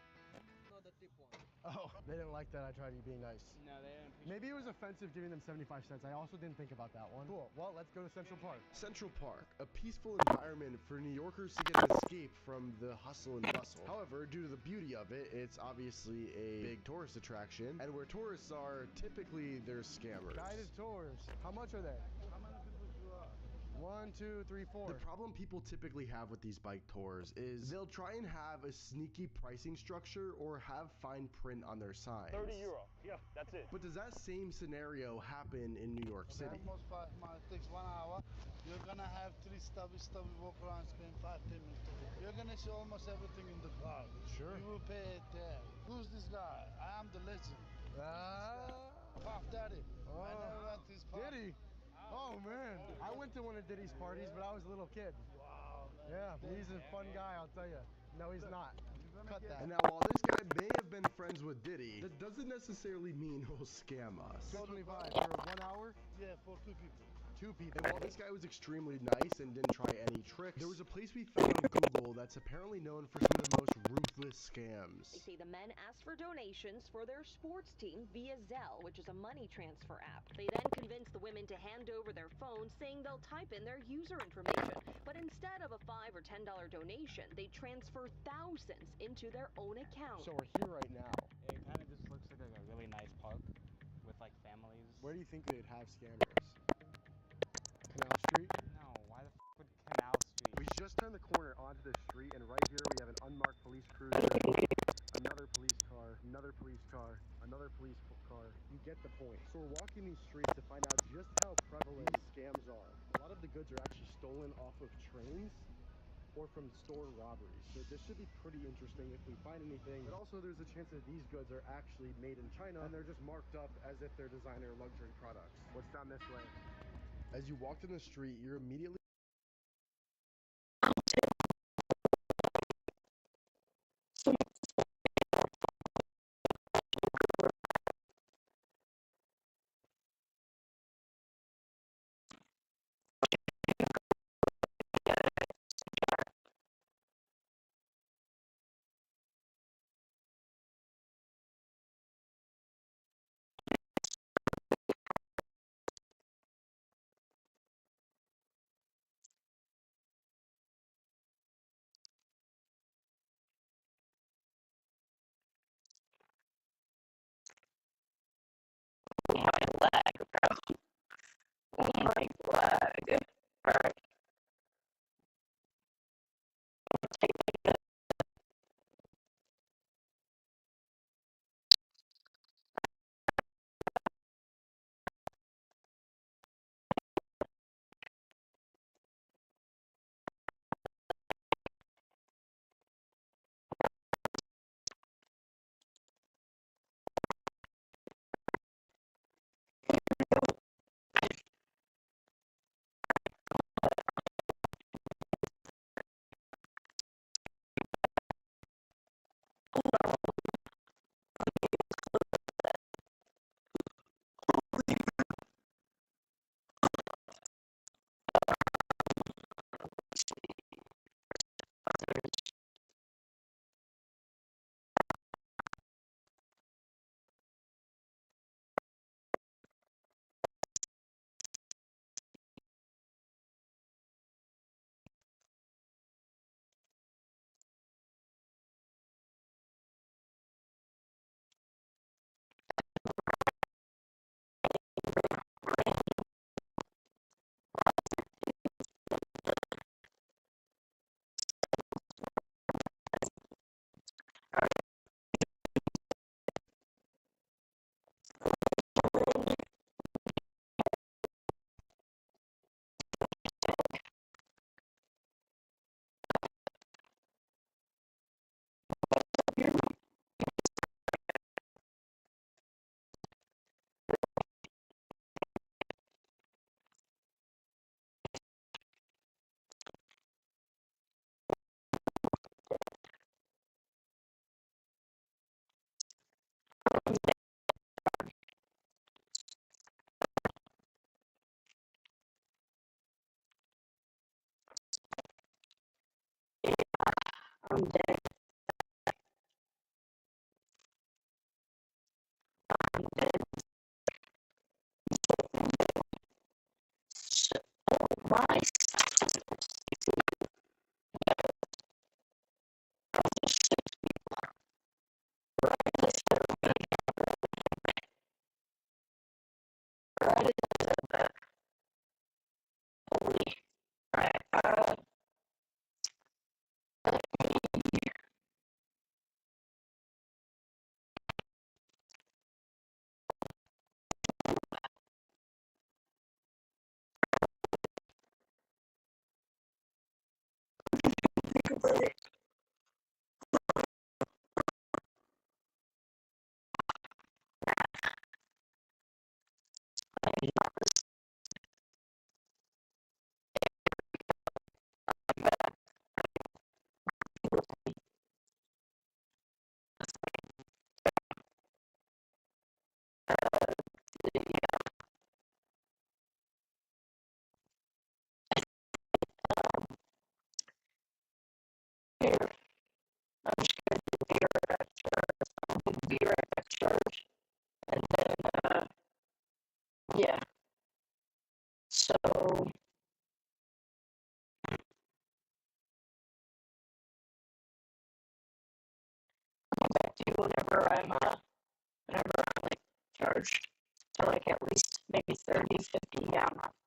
No, the tip one. Oh, they didn't like that I tried being nice. No, they didn't appreciate Maybe it was offensive giving them 75 cents. I also didn't think about that one. Cool. Well, let's go to Central Park. Central Park, a peaceful environment for New Yorkers to get an escape from the hustle and bustle. However, due to the beauty of it, it's obviously a big tourist attraction. And where tourists are, typically they're scammers. Guided tours. How much are they? How many people you are? 1, 2, 3, 4. The problem people typically have with these bike tours is they'll try and have a sneaky pricing structure or have fine print on their signs. €30. Yeah, that's it. But does that same scenario happen in New York City? Almost 5 miles. Takes 1 hour. You're gonna have 3 stubby, walk around, spend 5, 10 minutes. You're gonna see almost everything in the car. Sure. You will pay it there. Who's this guy? I am the legend. Puff Daddy. I never went to his party. Diddy? Oh man, I went to one of Diddy's parties, but I was a little kid. Wow, man. Yeah, he's a fun guy, I'll tell you. No, he's not. Cut that. And And now, while this guy may have been friends with Diddy, that doesn't necessarily mean he'll scam us. 225 for 1 hour? Yeah, for 2 people. 2 people. And while this guy was extremely nice and didn't try any tricks, there was a place we found on Google that's apparently known for some of the most ruthless scams. They say the men asked for donations for their sports team via Zelle, which is a money transfer app. They then convinced the women to hand over their phones, saying they'll type in their user information. But instead of a $5 or $10 donation, they transfer thousands into their own account. So we're here right now. It kind of just looks like a really nice park with like families. Where do you think they'd have scammers? Canal Street? No, why the f would Canal Street? We just turned the corner onto the street, and right here we have an unmarked police cruiser, another police car, another police car, another police car. You get the point. So we're walking these streets to find out just how prevalent these scams are. A lot of the goods are actually stolen off of trains or from store robberies. So this should be pretty interesting if we find anything. But also there's a chance that these goods are actually made in China and they're just marked up as if they're designer luxury products. What's down this way? As you walked in the street, you're immediately I'm dead. I'm dead. So, my here. I'm just gonna be right back, charge. And then, yeah. So, I'll get back to you whenever I'm like charged to like at least maybe 30, 50, I don't know.